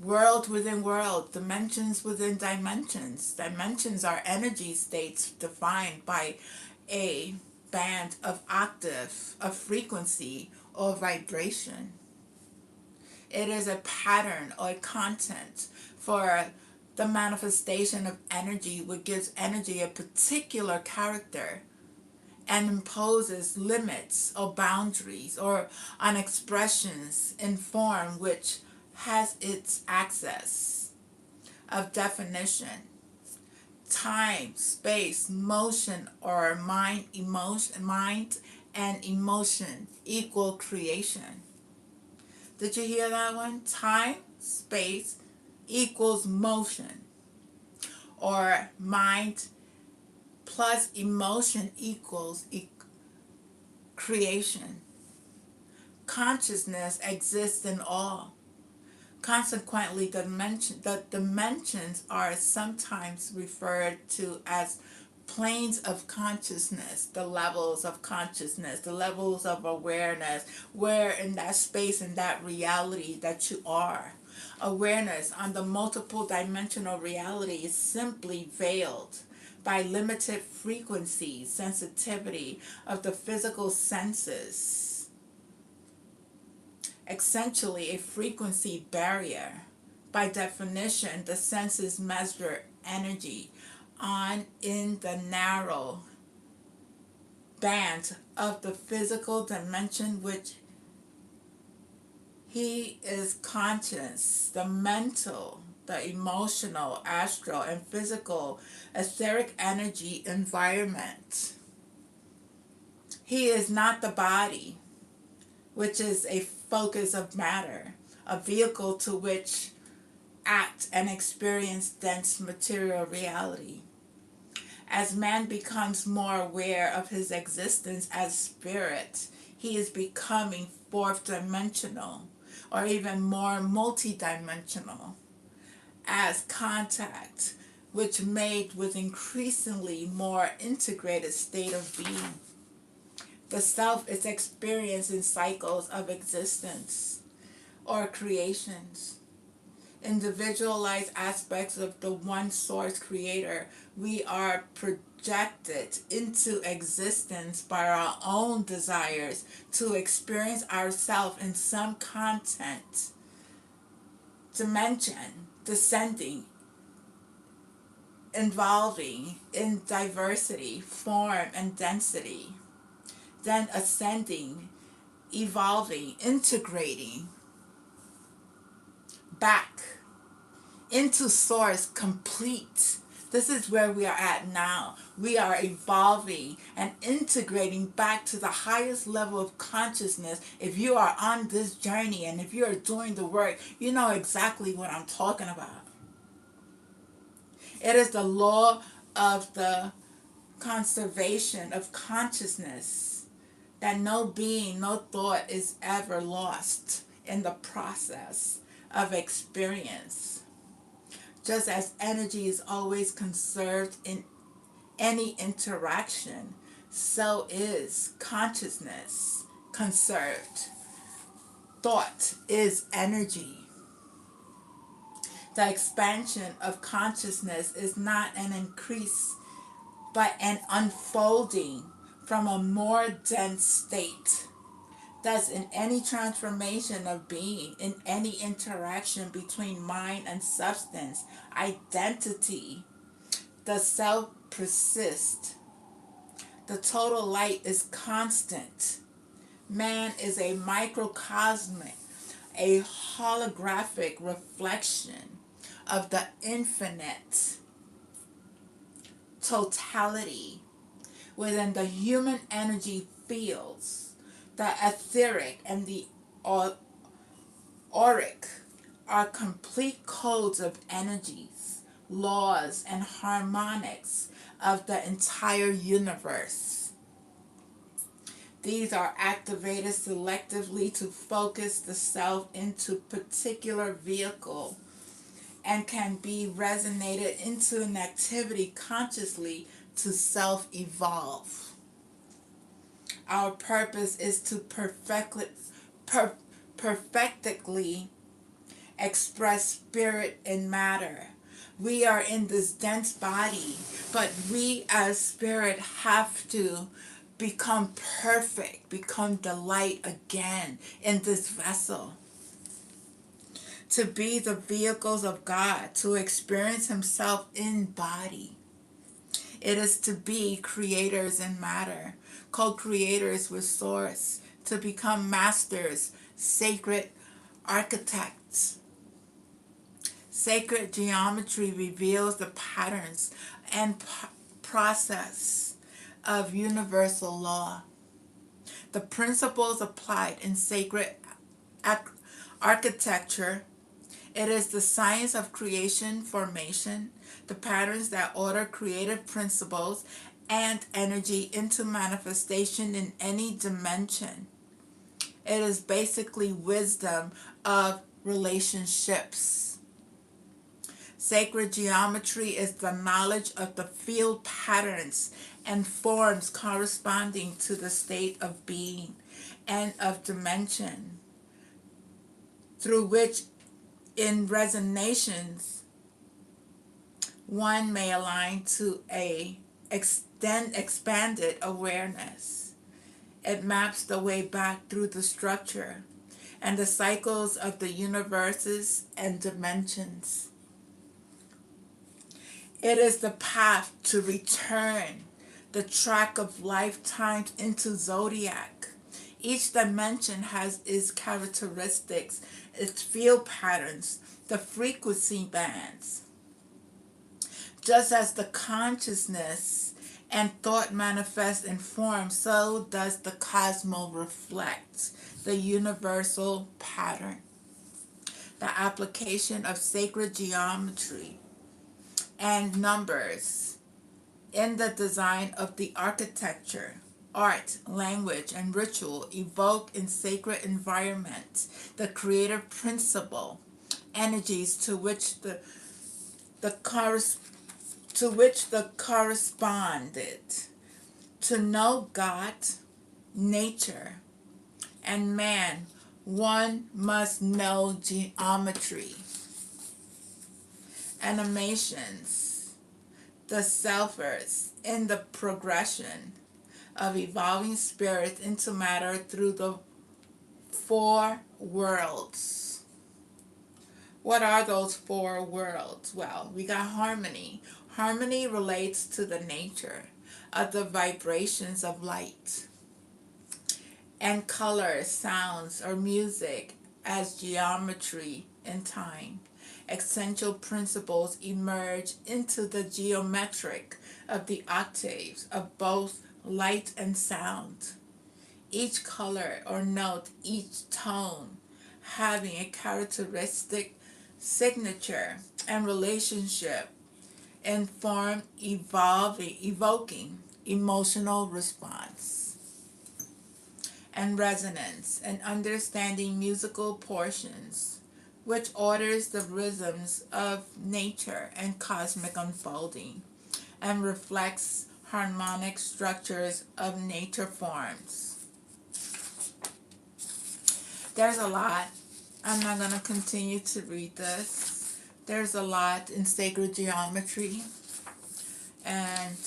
[SPEAKER 1] World within world, dimensions within dimensions. Dimensions are energy states defined by a band of octave, of frequency, or vibration. It is a pattern or content for the manifestation of energy, which gives energy a particular character and imposes limits or boundaries or on expressions in form which has its access of definition. Time, space, motion, or mind and emotion equal creation. Did you hear that one? Time, space equals motion, or mind plus emotion equals creation. Consciousness exists in all. Consequently, the dimensions are sometimes referred to as planes of consciousness, the levels of consciousness, the levels of awareness, where in that space, in that reality that you are. Awareness on the multiple dimensional reality is simply veiled by limited frequencies, sensitivity of the physical senses. Essentially a frequency barrier. By definition, the senses measure energy on in the narrow band of the physical dimension which he is conscious, the mental, the emotional, astral, and physical etheric energy environment. He is not the body, which is a focus of matter, a vehicle to which act and experience dense material reality. As man becomes more aware of his existence as spirit, he is becoming fourth dimensional or even more multidimensional as contact, which made with increasingly more integrated state of being. The self is experienced in cycles of existence or creations. individualized aspects of the one source creator. We are projected into existence by our own desires to experience ourselves in some content, dimension, descending, involving in diversity, form, and density, then ascending, evolving, integrating back into source complete. This is where we are at now. We are evolving and integrating back to the highest level of consciousness. If you are on this journey and if you are doing the work, you know exactly what I'm talking about. It is the law of the conservation of consciousness that no being, no thought is ever lost in the process of experience. Just as energy is always conserved in any interaction, so is consciousness conserved. Thought is energy. The expansion of consciousness is not an increase, but an unfolding from a more dense state. Thus, in any transformation of being, in any interaction between mind and substance, identity, the self persists. The total light is constant. Man is a microcosmic, a holographic reflection of the infinite totality within the human energy fields. The etheric and the auric are complete codes of energies, laws, and harmonics of the entire universe. These are activated selectively to focus the self into particular vehicle and can be resonated into an activity consciously to self-evolve. Our purpose is to perfectly express spirit and matter. We are in this dense body, but we as spirit have to become perfect, become the light again in this vessel. To be the vehicles of God, to experience himself in body. It is to be creators in matter, co-creators with source, to become masters, sacred architects. Sacred geometry reveals the patterns and process of universal law. The principles applied in sacred architecture. It is the science of creation, formation, the patterns that order creative principles and energy into manifestation in any dimension. It is basically wisdom of relationships. Sacred geometry is the knowledge of the field patterns and forms corresponding to the state of being and of dimension, through which in resonations one may align to a expanded awareness. It maps the way back through the structure and the cycles of the universes and dimensions. It is the path to return, the track of lifetimes into zodiac. Each dimension has its characteristics, its field patterns, the frequency bands. Just as the consciousness and thought manifest in form, so does the cosmos reflect the universal pattern. The application of sacred geometry and numbers in the design of the architecture, art, language, and ritual evoke in sacred environments the creative principle, energies to which the corresponded. To know God, nature, and man, one must know geometry. animations, the selfers in the progression of evolving spirits into matter through the four worlds. What are those four worlds? Well, we got harmony. Harmony relates to the nature of the vibrations of light and color, sounds, or music as geometry in time. Essential principles emerge into the geometric of the octaves of both light and sound. Each color or note, each tone having a characteristic signature and relationship in form evoking emotional response and resonance and understanding musical portions, which orders the rhythms of nature and cosmic unfolding and reflects harmonic structures of nature forms. There's a lot. I'm not going to continue to read this. There's a lot in sacred geometry and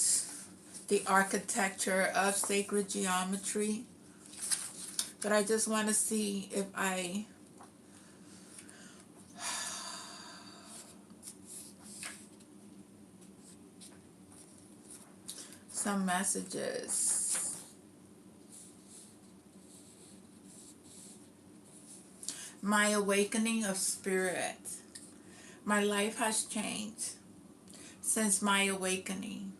[SPEAKER 1] the architecture of sacred geometry. But I just want to see if some messages. My awakening of spirit. My life has changed since my awakening.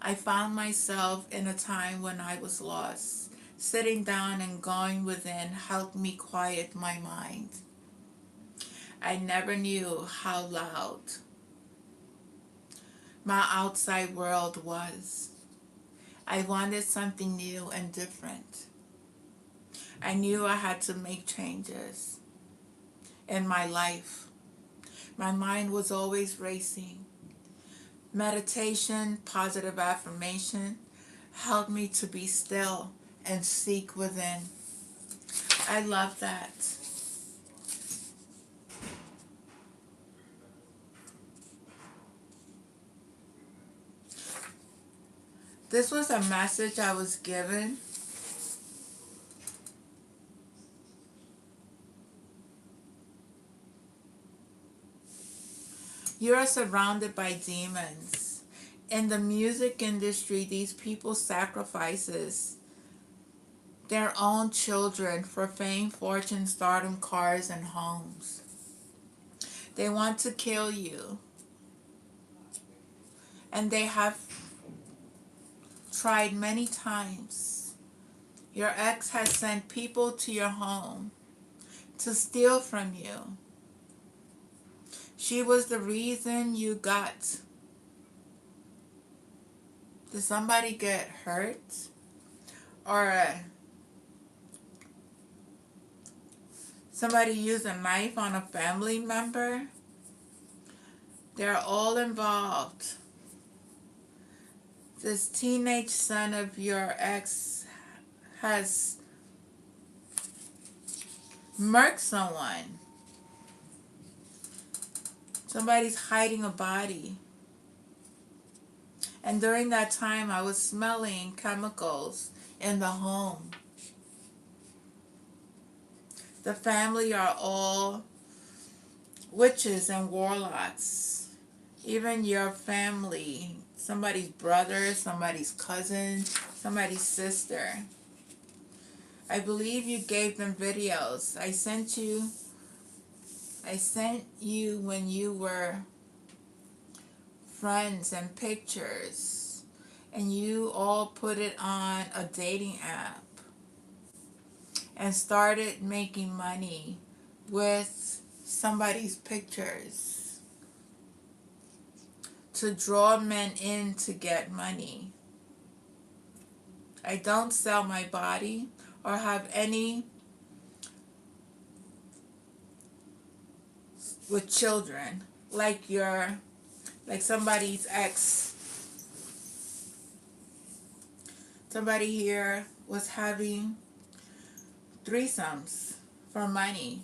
[SPEAKER 1] I found myself in a time when I was lost. Sitting down and going within helped me quiet my mind. I never knew how loud my outside world was. I wanted something new and different. I knew I had to make changes in my life. My mind was always racing. Meditation, positive affirmation helped me to be still and seek within. I love that. This was a message I was given. You are surrounded by demons. In the music industry, these people sacrifices their own children for fame, fortune, stardom, cars, and homes. They want to kill you. And they have tried many times. Your ex has sent people to your home to steal from you. She was the reason you got. Did somebody get hurt? Or somebody use a knife on a family member? They're all involved. This teenage son of your ex has murked someone. Somebody's hiding a body. And during that time, I was smelling chemicals in the home. The family are all witches and warlocks. Even your family, somebody's brother, somebody's cousin, somebody's sister. I believe you gave them videos. I sent you when you were friends and pictures, and you all put it on a dating app and started making money with somebody's pictures to draw men in to get money. I don't sell my body or have any with children like somebody's ex. Somebody here was having threesomes for money.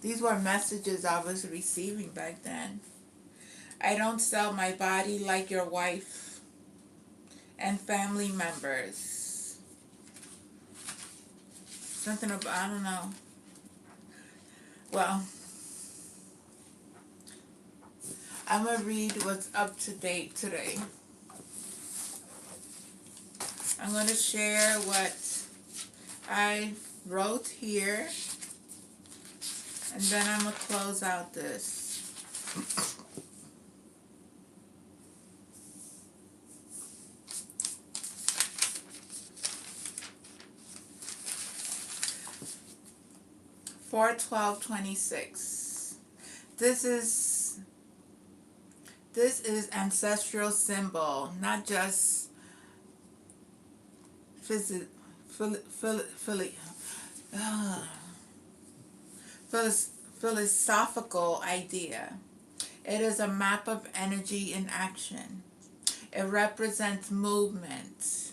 [SPEAKER 1] These were messages I was receiving back then. I don't sell my body like your wife and family members. Something about, I don't know. Well, I'm going to read what's up to date today. I'm going to share what I wrote here, and then I'm going to close out this. For 12/26. This is ancestral symbol, not just philosophical idea. It is a map of energy in action. It represents movement.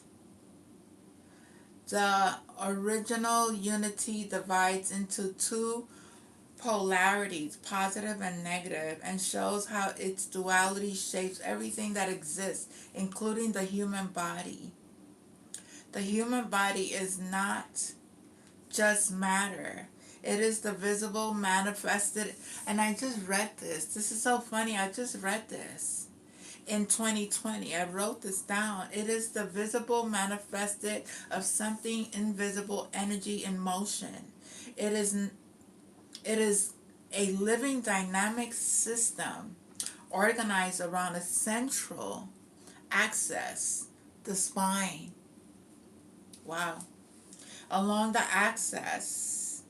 [SPEAKER 1] The original unity divides into two polarities, positive and negative, and shows how its duality shapes everything that exists, including the human body. The human body is not just matter. It is the visible manifested. And I just read this. This is so funny. I just read this in 2020. I wrote this down. It is the visible manifested of something invisible, energy in motion. It is a living dynamic system organized around a central axis, the spine. Wow. Along the axis,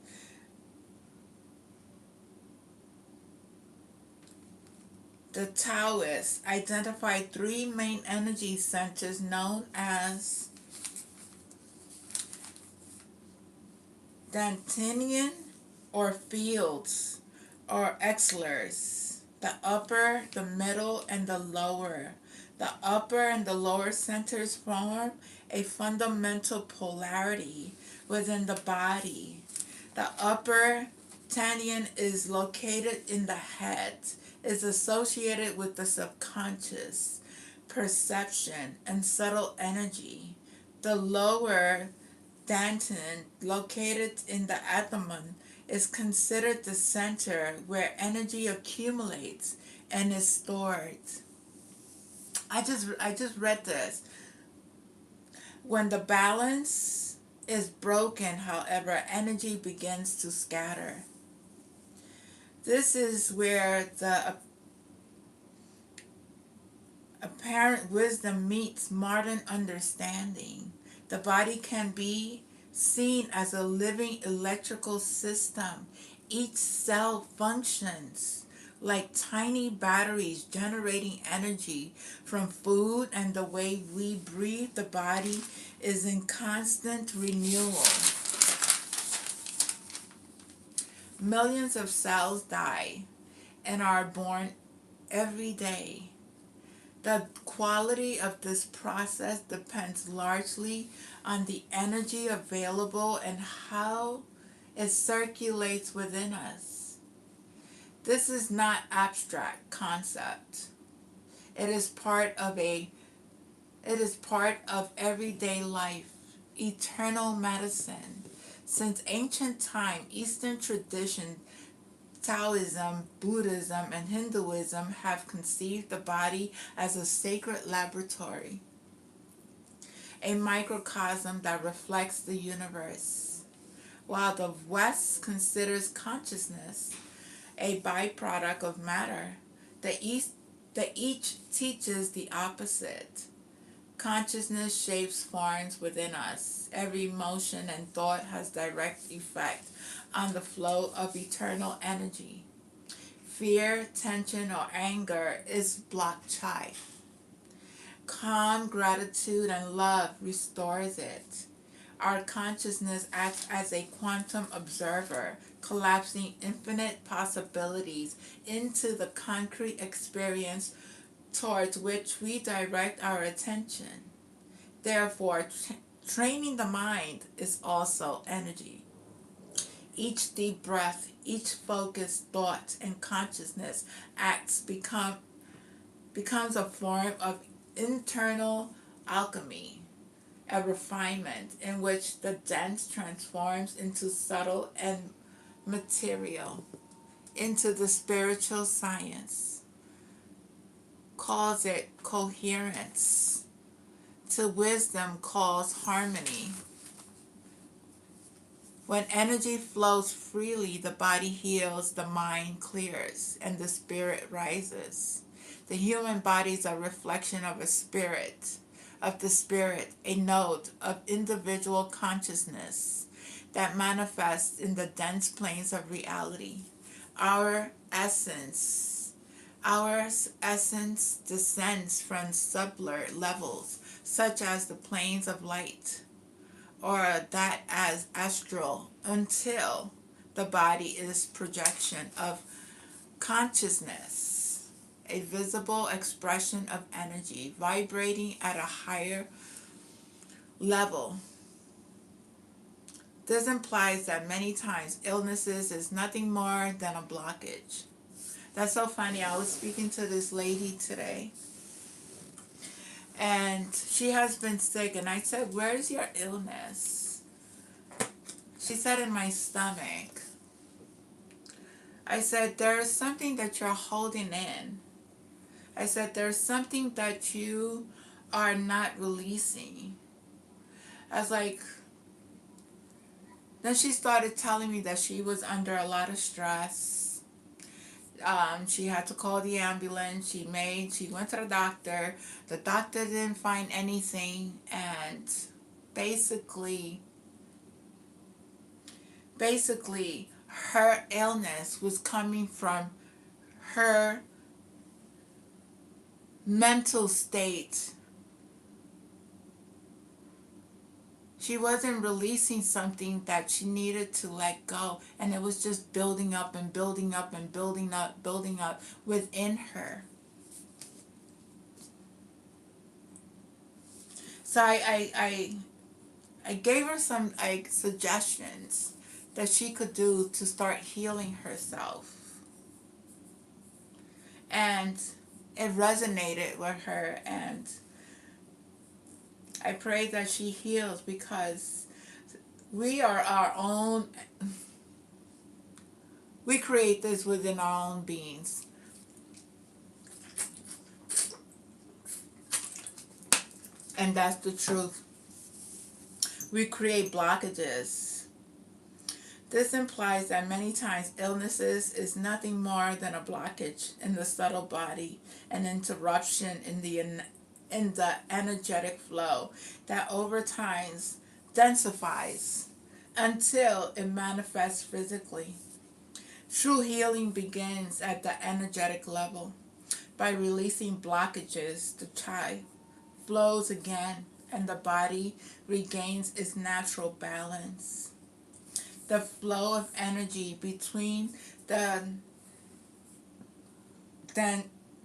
[SPEAKER 1] the Taoists identified three main energy centers known as Dantian or fields or exlers, the upper, the middle, and the lower. The upper and the lower centers form a fundamental polarity within the body. The upper Dantian is located in the head, is associated with the subconscious, perception, and subtle energy. The lower Dantian, located in the abdomen, is considered the center where energy accumulates and is stored. I just read this. When the balance is broken, however, energy begins to scatter. This is where the apparent wisdom meets modern understanding. The body can be seen as a living electrical system. Each cell functions like tiny batteries generating energy from food, and the way we breathe, the body is in constant renewal. Millions of cells die and are born every day. The quality of this process depends largely on the energy available and how it circulates within us. This is not abstract concept. It is part of everyday life, eternal medicine. Since ancient time, Eastern tradition, Taoism, Buddhism, and Hinduism have conceived the body as a sacred laboratory, a microcosm that reflects the universe. While the West considers consciousness a byproduct of matter, the East each teaches the opposite. Consciousness shapes forms within us. Every emotion and thought has direct effect on the flow of eternal energy. Fear, tension, or anger is block chai. Calm, gratitude, and love restores it. Our consciousness acts as a quantum observer, collapsing infinite possibilities into the concrete experience towards which we direct our attention. Therefore, training the mind is also energy. Each deep breath, each focused thought and consciousness acts becomes a form of internal alchemy, a refinement in which the dense transforms into subtle and material, into the spiritual science. Calls it coherence. To wisdom calls harmony. When energy flows freely, the body heals, the mind clears, and the spirit rises. The human body is a reflection of the spirit, a node of individual consciousness that manifests in the dense planes of reality. Our essence, our essence descends from subtler levels, such as the planes of light, or that as astral, until the body is projection of consciousness, a visible expression of energy vibrating at a higher level. This implies that many times illnesses is nothing more than a blockage. That's so funny. I was speaking to this lady today, and she has been sick, and I said, "Where's your illness?" She said, "In my stomach." I said, "There's something that you're holding in." I said, "There's something that you are not releasing." I was like, then she started telling me that she was under a lot of stress. She had to call the ambulance. She went to the doctor. The doctor didn't find anything, and basically her illness was coming from her mental state. She wasn't releasing something that she needed to let go, and it was just building up and building up and building up within her. So I gave her some suggestions that she could do to start healing herself, and it resonated with her, and I pray that she heals, because we are our own. We create this within our own beings. And that's the truth. We create blockages. This implies that many times illnesses is nothing more than a blockage in the subtle body, an interruption in the energetic flow that over time densifies until it manifests physically. True healing begins at the energetic level. By releasing blockages, the chi flows again and the body regains its natural balance. The flow of energy between the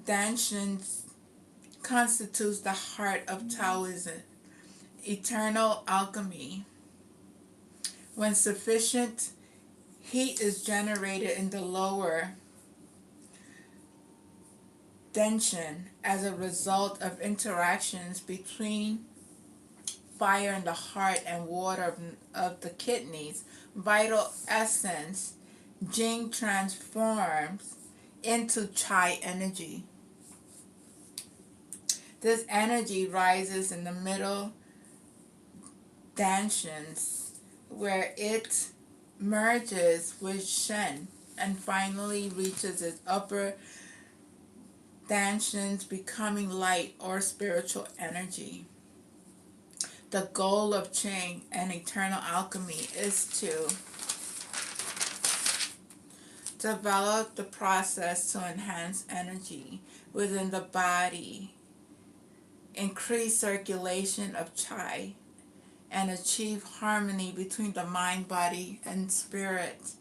[SPEAKER 1] dansins constitutes the heart of Taoism, eternal alchemy. When sufficient heat is generated in the lower danshin as a result of interactions between fire in the heart and water of the kidneys, vital essence, Jing transforms into Chi energy. This energy rises in the middle danshins, where it merges with Shen and finally reaches its upper danshins, becoming light or spiritual energy. The goal of Qing and eternal alchemy is to develop the process to enhance energy within the body, increase circulation of Qi, and achieve harmony between the mind, body, and spirit.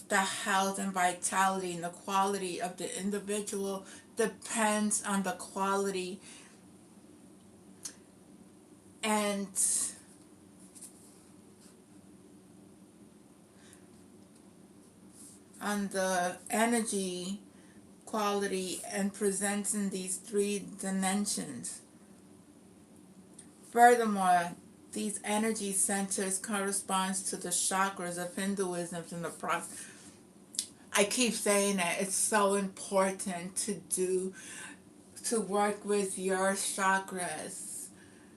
[SPEAKER 1] The health and vitality and the quality of the individual depends on the quality and on the energy quality and presents in these three dimensions. Furthermore, these energy centers corresponds to the chakras of Hinduism in the process. I keep saying that it's so important to work with your chakras,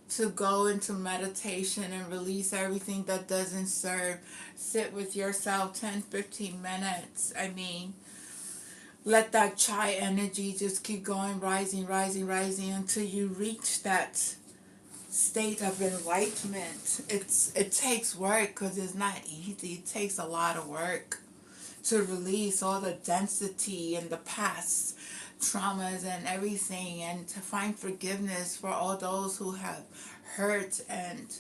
[SPEAKER 1] to go into meditation and release everything that doesn't serve. Sit with yourself 10-15 minutes. I mean, let that chai energy just keep going, rising, rising, rising until you reach that state of enlightenment. It takes work because it's not easy. It takes a lot of work to release all the density and the past traumas and everything, and to find forgiveness for all those who have hurt, and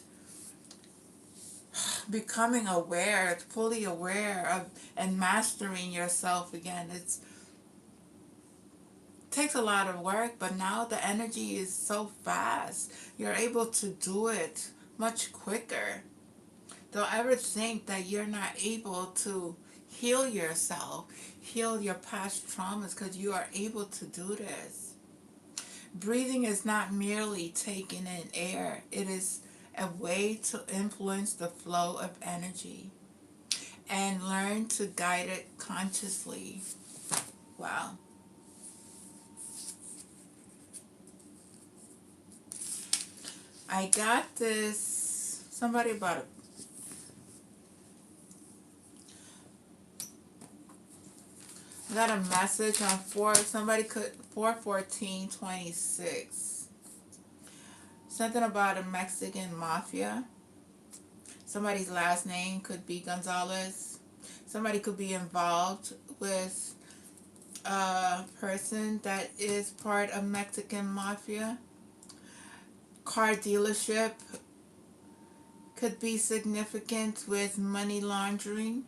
[SPEAKER 1] becoming aware, fully aware of, and mastering yourself again. It takes a lot of work, but now the energy is so fast. You're able to do it much quicker. Don't ever think that you're not able to heal yourself, heal your past traumas, because you are able to do this. Breathing is not merely taking in air. It is a way to influence the flow of energy and learn to guide it consciously. Wow. I got this, somebody about it. I got a message on 4/14/26. Something about a Mexican mafia. Somebody's last name could be Gonzalez. Somebody could be involved with a person that is part of Mexican mafia. Car dealership could be significant with money laundering.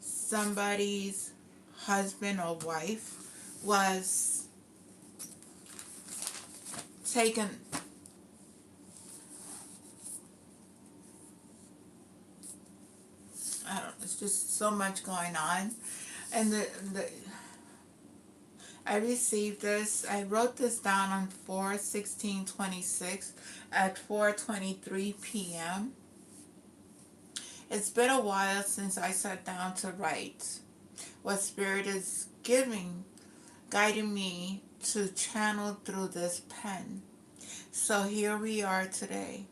[SPEAKER 1] Somebody's husband or wife was taken. I don't know, it's just so much going on. And I received this. I wrote this down on 4/16/26 at 4:23 p.m. It's been a while since I sat down to write what Spirit is guiding me to channel through this pen. So here we are today.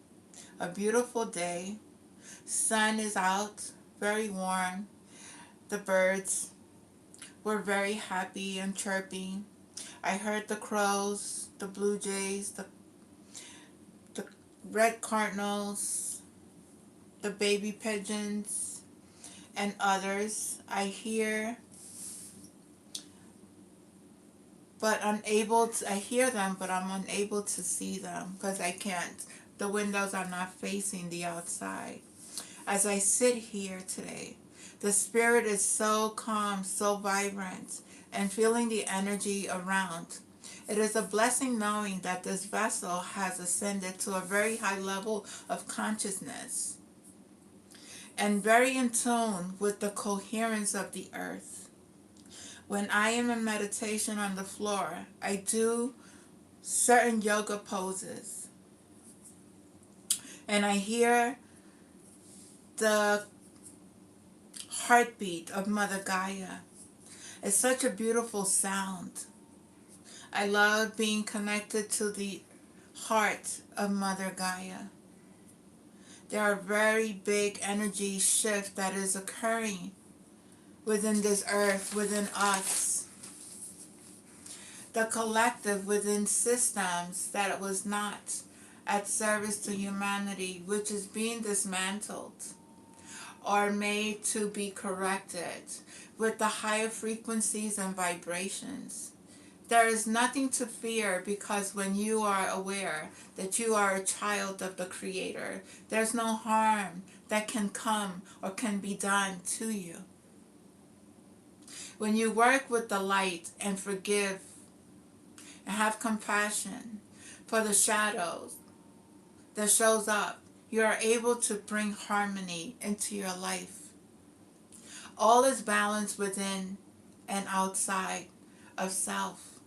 [SPEAKER 1] A beautiful day. Sun is out, very warm. The birds were very happy and chirping. I heard the crows, the blue jays, the red cardinals, the baby pigeons, and others. I hear, I hear them, but I'm unable to see them because I can't. The windows are not facing the outside. As I sit here today, the spirit is so calm, so vibrant, and feeling the energy around. It is a blessing knowing that this vessel has ascended to a very high level of consciousness and very in tune with the coherence of the earth. When I am in meditation on the floor, I do certain yoga poses, and I hear the heartbeat of Mother Gaia. It's such a beautiful sound. I love being connected to the heart of Mother Gaia. There are very big energy shifts that is occurring within this earth, within us. The collective within systems that was not at service to humanity, which is being dismantled or made to be corrected with the higher frequencies and vibrations. There is nothing to fear, because when you are aware that you are a child of the Creator, there's no harm that can come or can be done to you. When you work with the light and forgive and have compassion for the shadows that shows up, you are able to bring harmony into your life. All is balanced within and outside of self.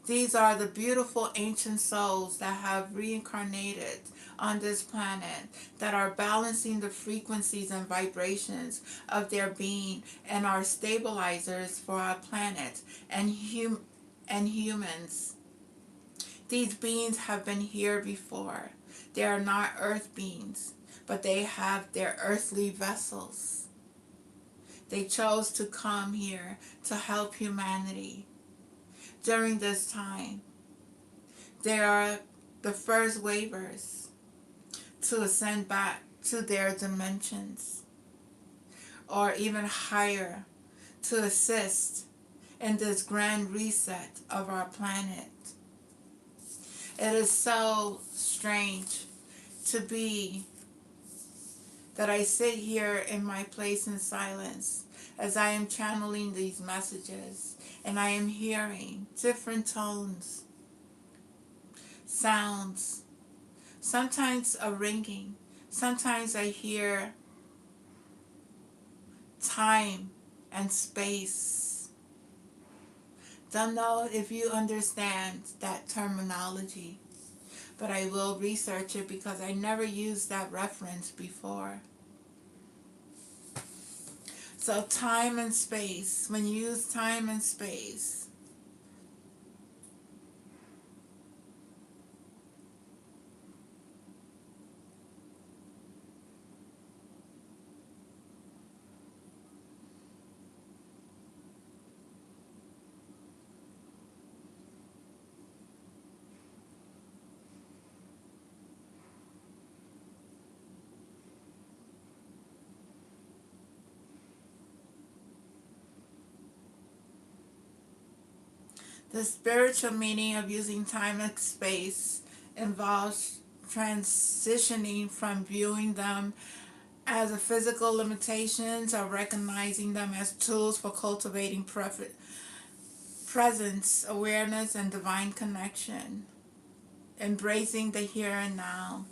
[SPEAKER 1] These are the beautiful ancient souls that have reincarnated on this planet, that are balancing the frequencies and vibrations of their being, and are stabilizers for our planet and humans. These beings have been here before. They are not earth beings, but they have their earthly vessels. They chose to come here to help humanity. During this time, they are the first wavers to ascend back to their dimensions, or even higher, to assist in this grand reset of our planet. It is so strange to be that I sit here in my place in silence as I am channeling these messages, and I am hearing different tones, sounds, sometimes a ringing, sometimes I hear time and space. Don't know if you understand that terminology, but I will research it because I never used that reference before. So time and space, when you use time and space, the spiritual meaning of using time and space involves transitioning from viewing them as a physical limitations or recognizing them as tools for cultivating presence, awareness, and divine connection. Embracing the here and now.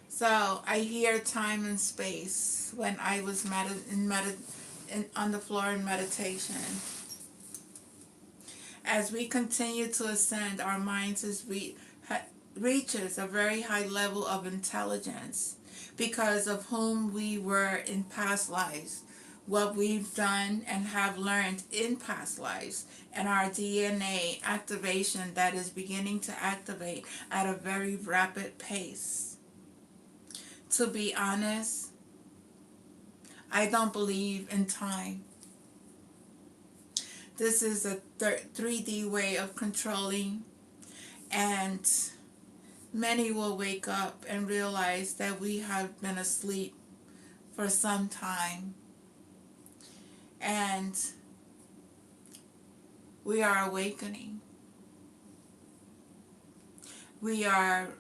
[SPEAKER 1] So I hear time and space when I was on the floor in meditation. As we continue to ascend, our minds reaches a very high level of intelligence because of whom we were in past lives, what we've done and have learned in past lives, and our DNA activation that is beginning to activate at a very rapid pace. To be honest, I don't believe in time. This is a 3D way of controlling, and many will wake up and realize that we have been asleep for some time, and we are awakening. We are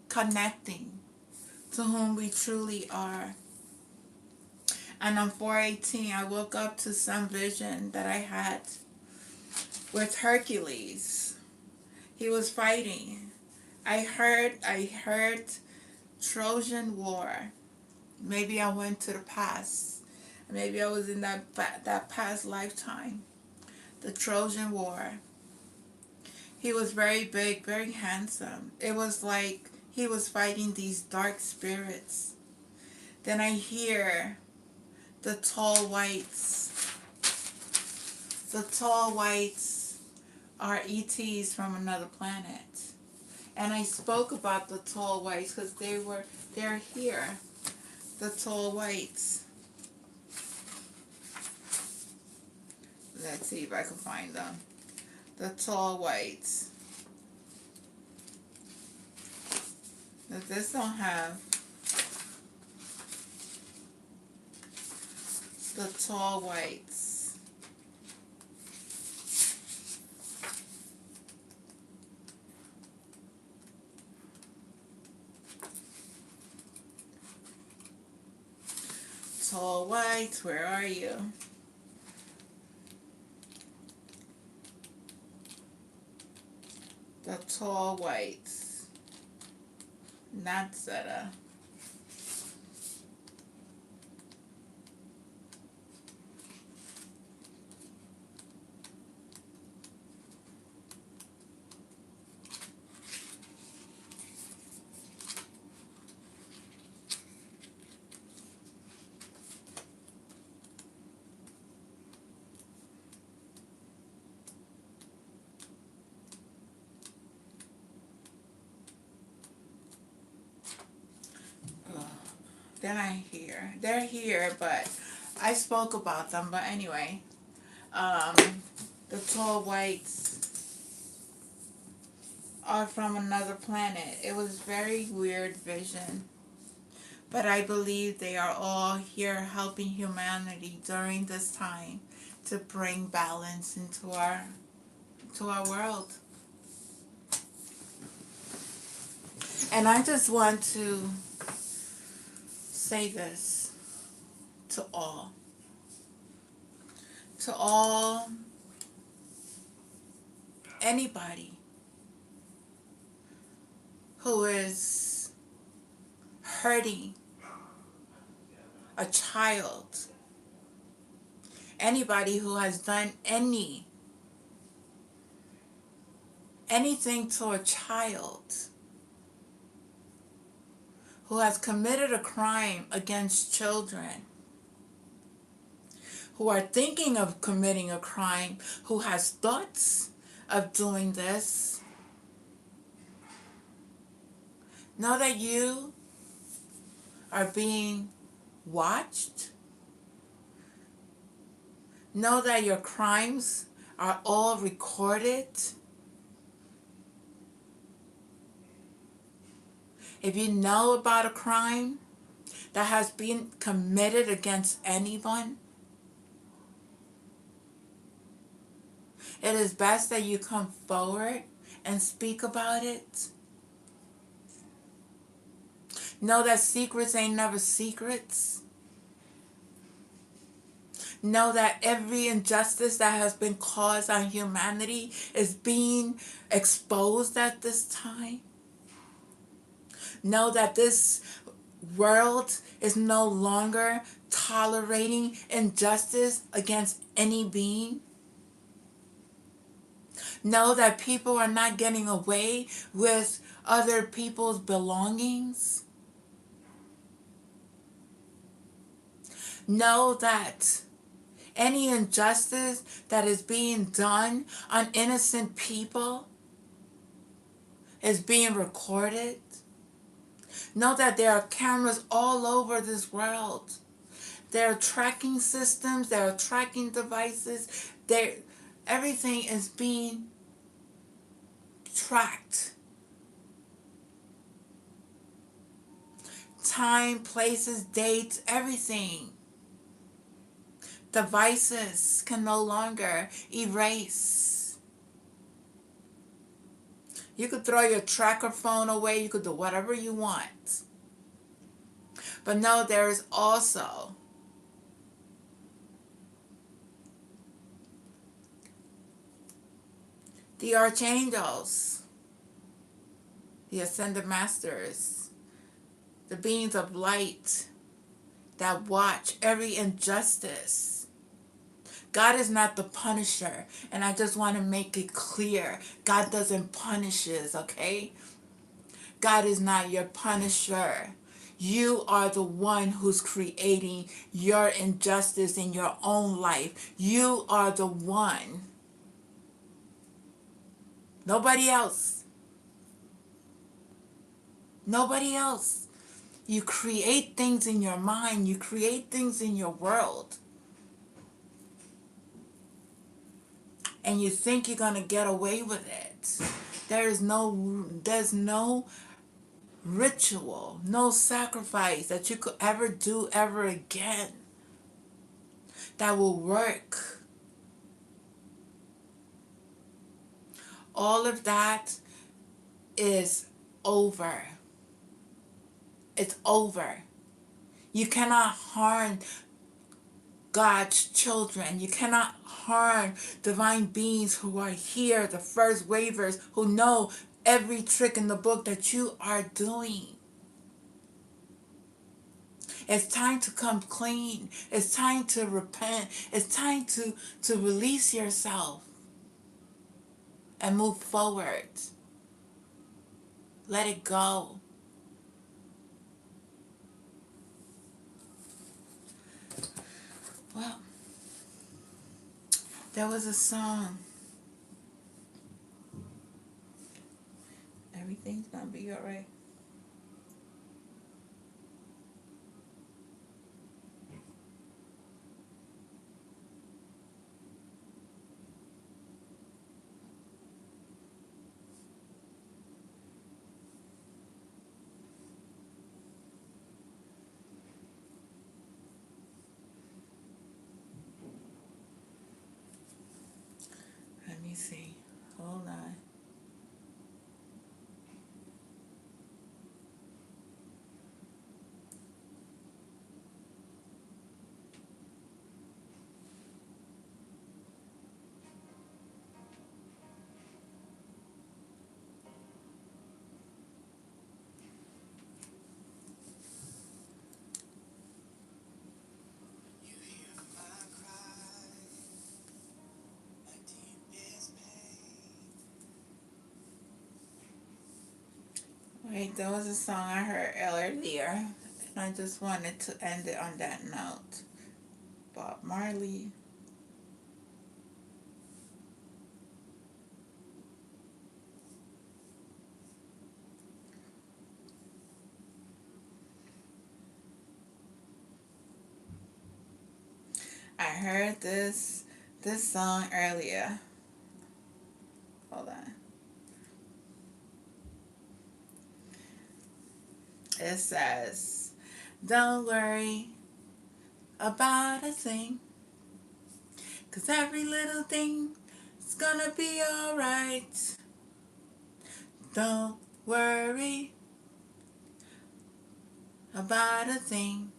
[SPEAKER 1] connecting to whom we truly are. And on 4/18, I woke up to some vision that I had with Hercules. He was fighting. I heard Trojan War. Maybe I went to the past. Maybe I was in that past lifetime. The Trojan War. He was very big, very handsome. It was like he was fighting these dark spirits. Then I hear the tall whites. The tall whites are ETs from another planet. And I spoke about the tall whites because they're here. The tall whites. Let's see if I can find them. The tall whites. Now this don't have the tall whites. Tall whites, where are you? The tall whites. That's They're not here. They're here, but I spoke about them. But anyway, um, the tall whites are from another planet. It was very weird vision. But I believe they are all here helping humanity during this time to bring balance into our world. And I just want to say this to all. To all, anybody who is hurting a child, anybody who has done anything to a child, who has committed a crime against children, who are thinking of committing a crime, who has thoughts of doing this, know that you are being watched. Know that your crimes are all recorded. If you know about a crime that has been committed against anyone, it is best that you come forward and speak about it. Know that secrets ain't never secrets. Know that every injustice that has been caused on humanity is being exposed at this time. Know that this world is no longer tolerating injustice against any being. Know that people are not getting away with other people's belongings. Know that any injustice that is being done on innocent people is being recorded. Know that there are cameras all over this world. There are tracking systems, there are tracking devices, everything is being tracked. Time, places, dates, everything. Devices can no longer erase. You could throw your tracker phone away, you could do whatever you want. But no, there is also the archangels, the ascended masters, the beings of light that watch every injustice. God is not the punisher, and I just want to make it clear. God doesn't punish us, okay? God is not your punisher. You are the one who's creating your injustice in your own life. You are the one. Nobody else. Nobody else. You create things in your mind. You create things in your world. And you think you're going to get away with it. There's no ritual, no sacrifice that you could ever do ever again that will work. All of that is over. It's over. You cannot harm God's children. You cannot harm divine beings who are here, the first wavers, who know every trick in the book that you are doing. It's time to come clean. It's time to repent. It's time to release yourself and move forward. Let it go. Well, there was a song. Everything's gonna be alright. Let me see. Hold on. Wait, there was a song I heard earlier, and I just wanted to end it on that note. Bob Marley. I heard this song earlier. Hold on. It says, "Don't worry about a thing, 'cause every little thing is gonna be alright. Don't worry about a thing,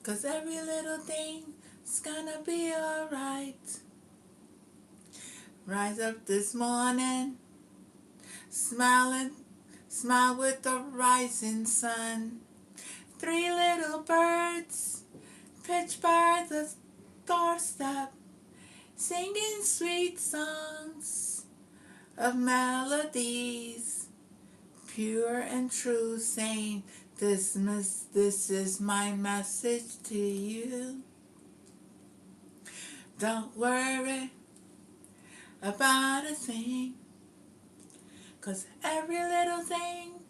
[SPEAKER 1] 'cause every little thing is gonna be alright. Rise up this morning, smile with the rising sun. Three little birds pitch by the doorstep, singing sweet songs of melodies, pure and true, saying, this is my message to you. Don't worry about a thing, 'cause every little thing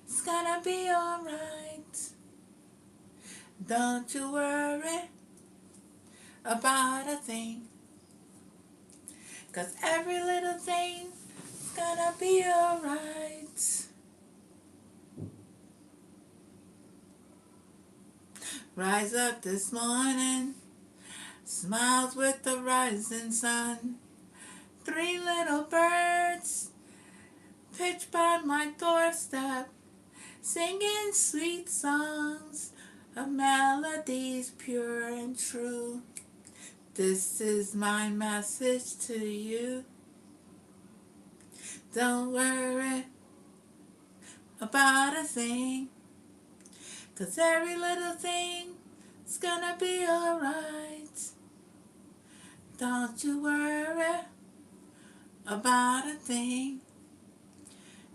[SPEAKER 1] is gonna be alright. Don't you worry about a thing, 'cause every little thing is gonna be alright. Rise up this morning, smiles with the rising sun. Three little birds pitch by my doorstep, singing sweet songs of melodies pure and true. This is my message to you. Don't worry about a thing, 'cause every little thing is gonna be alright. Don't you worry about a thing,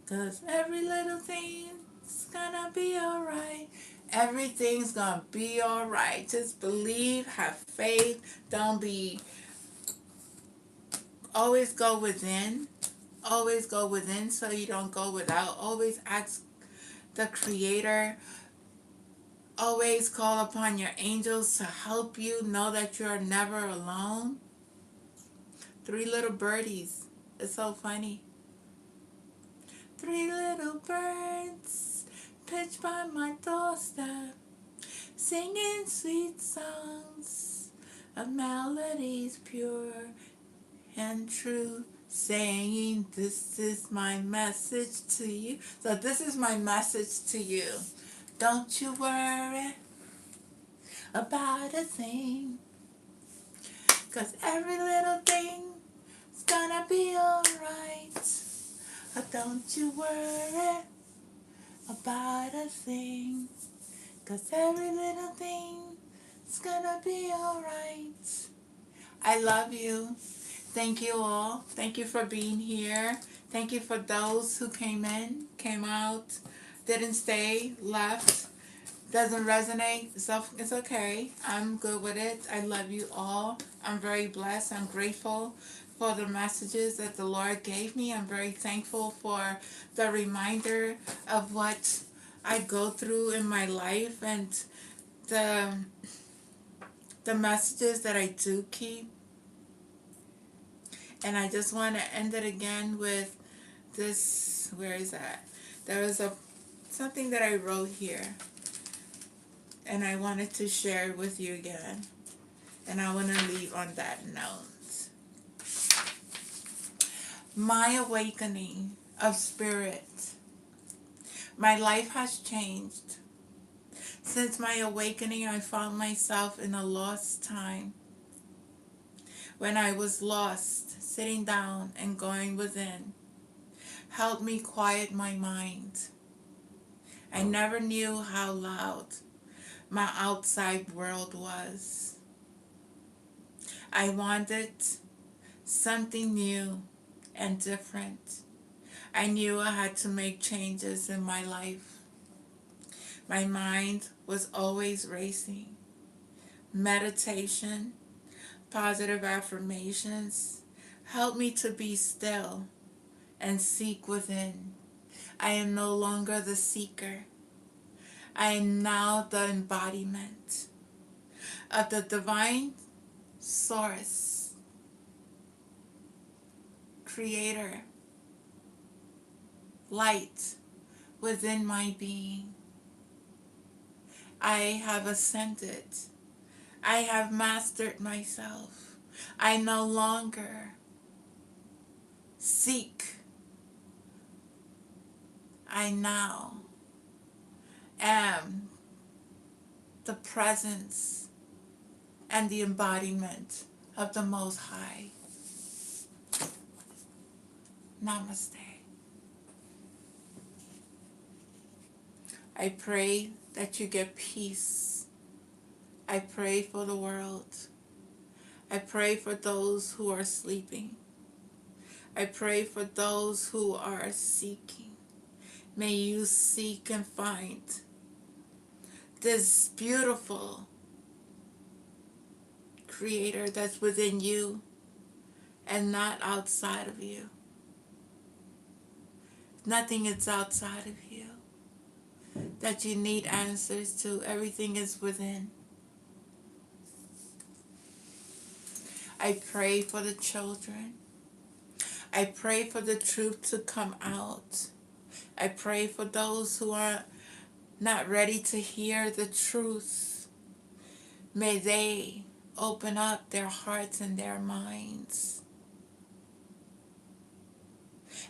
[SPEAKER 1] 'cause every little thing is gonna be alright. Everything's gonna be alright. Just believe, have faith. Don't be, always go within. Always go within so you don't go without. Always ask the Creator. Always call upon your angels to help you. Know that you're never alone. Three little birdies. It's so funny. Three little birds pitch by my doorstep, singing sweet songs of melodies pure and true, saying, this is my message to you. So this is my message to you. Don't you worry about a thing, 'cause every little thing is gonna be alright. Don't you worry about a thing, 'Cause every little thing is gonna be alright. I love you. Thank you all. Thank you for being here. Thank you for those who came in, came out, didn't stay, left. Doesn't resonate, so it's okay. I'm good with it. I love you all. I'm very blessed. I'm grateful for the messages that the Lord gave me. I'm very thankful for the reminder of what I go through in my life and the the messages that I do keep. And I just want to end it again with this. Where is that? There was something that I wrote here, and I wanted to share it with you again. And I want to leave on that note. My awakening of spirit. My life has changed. Since my awakening, I found myself in a lost time. When I was lost, sitting down and going within helped me quiet my mind. I never knew how loud my outside world was. I wanted something new and different. I knew I had to make changes in my life. My mind was always racing. Meditation, positive affirmations helped me to be still and seek within. I am no longer the seeker. I am now the embodiment of the divine source, creator, light within my being. I have ascended. I have mastered myself. I no longer seek. I now am the presence and the embodiment of the Most High. Namaste. I pray that you get peace. I pray for the world. I pray for those who are sleeping. I pray for those who are seeking. May you seek and find this beautiful creator that's within you and not outside of you. Nothing is outside of you that you need answers to. Everything is within. I pray for the children. I pray for the truth to come out. I pray for those who are not ready to hear the truth. May they open up their hearts and their minds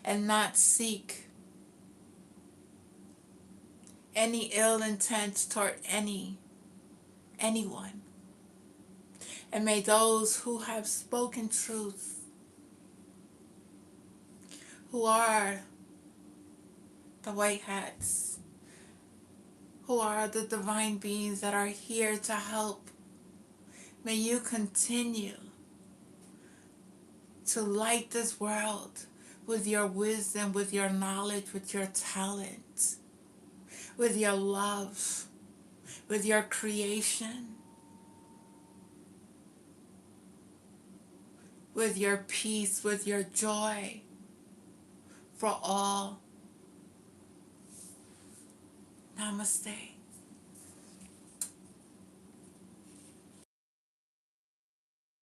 [SPEAKER 1] and not seek any ill intent toward anyone. And may those who have spoken truth, who are the white hats, who are the divine beings that are here to help, may you continue to light this world with your wisdom, with your knowledge, with your talent, with your love, with your creation, with your peace, with your joy for all. Namaste.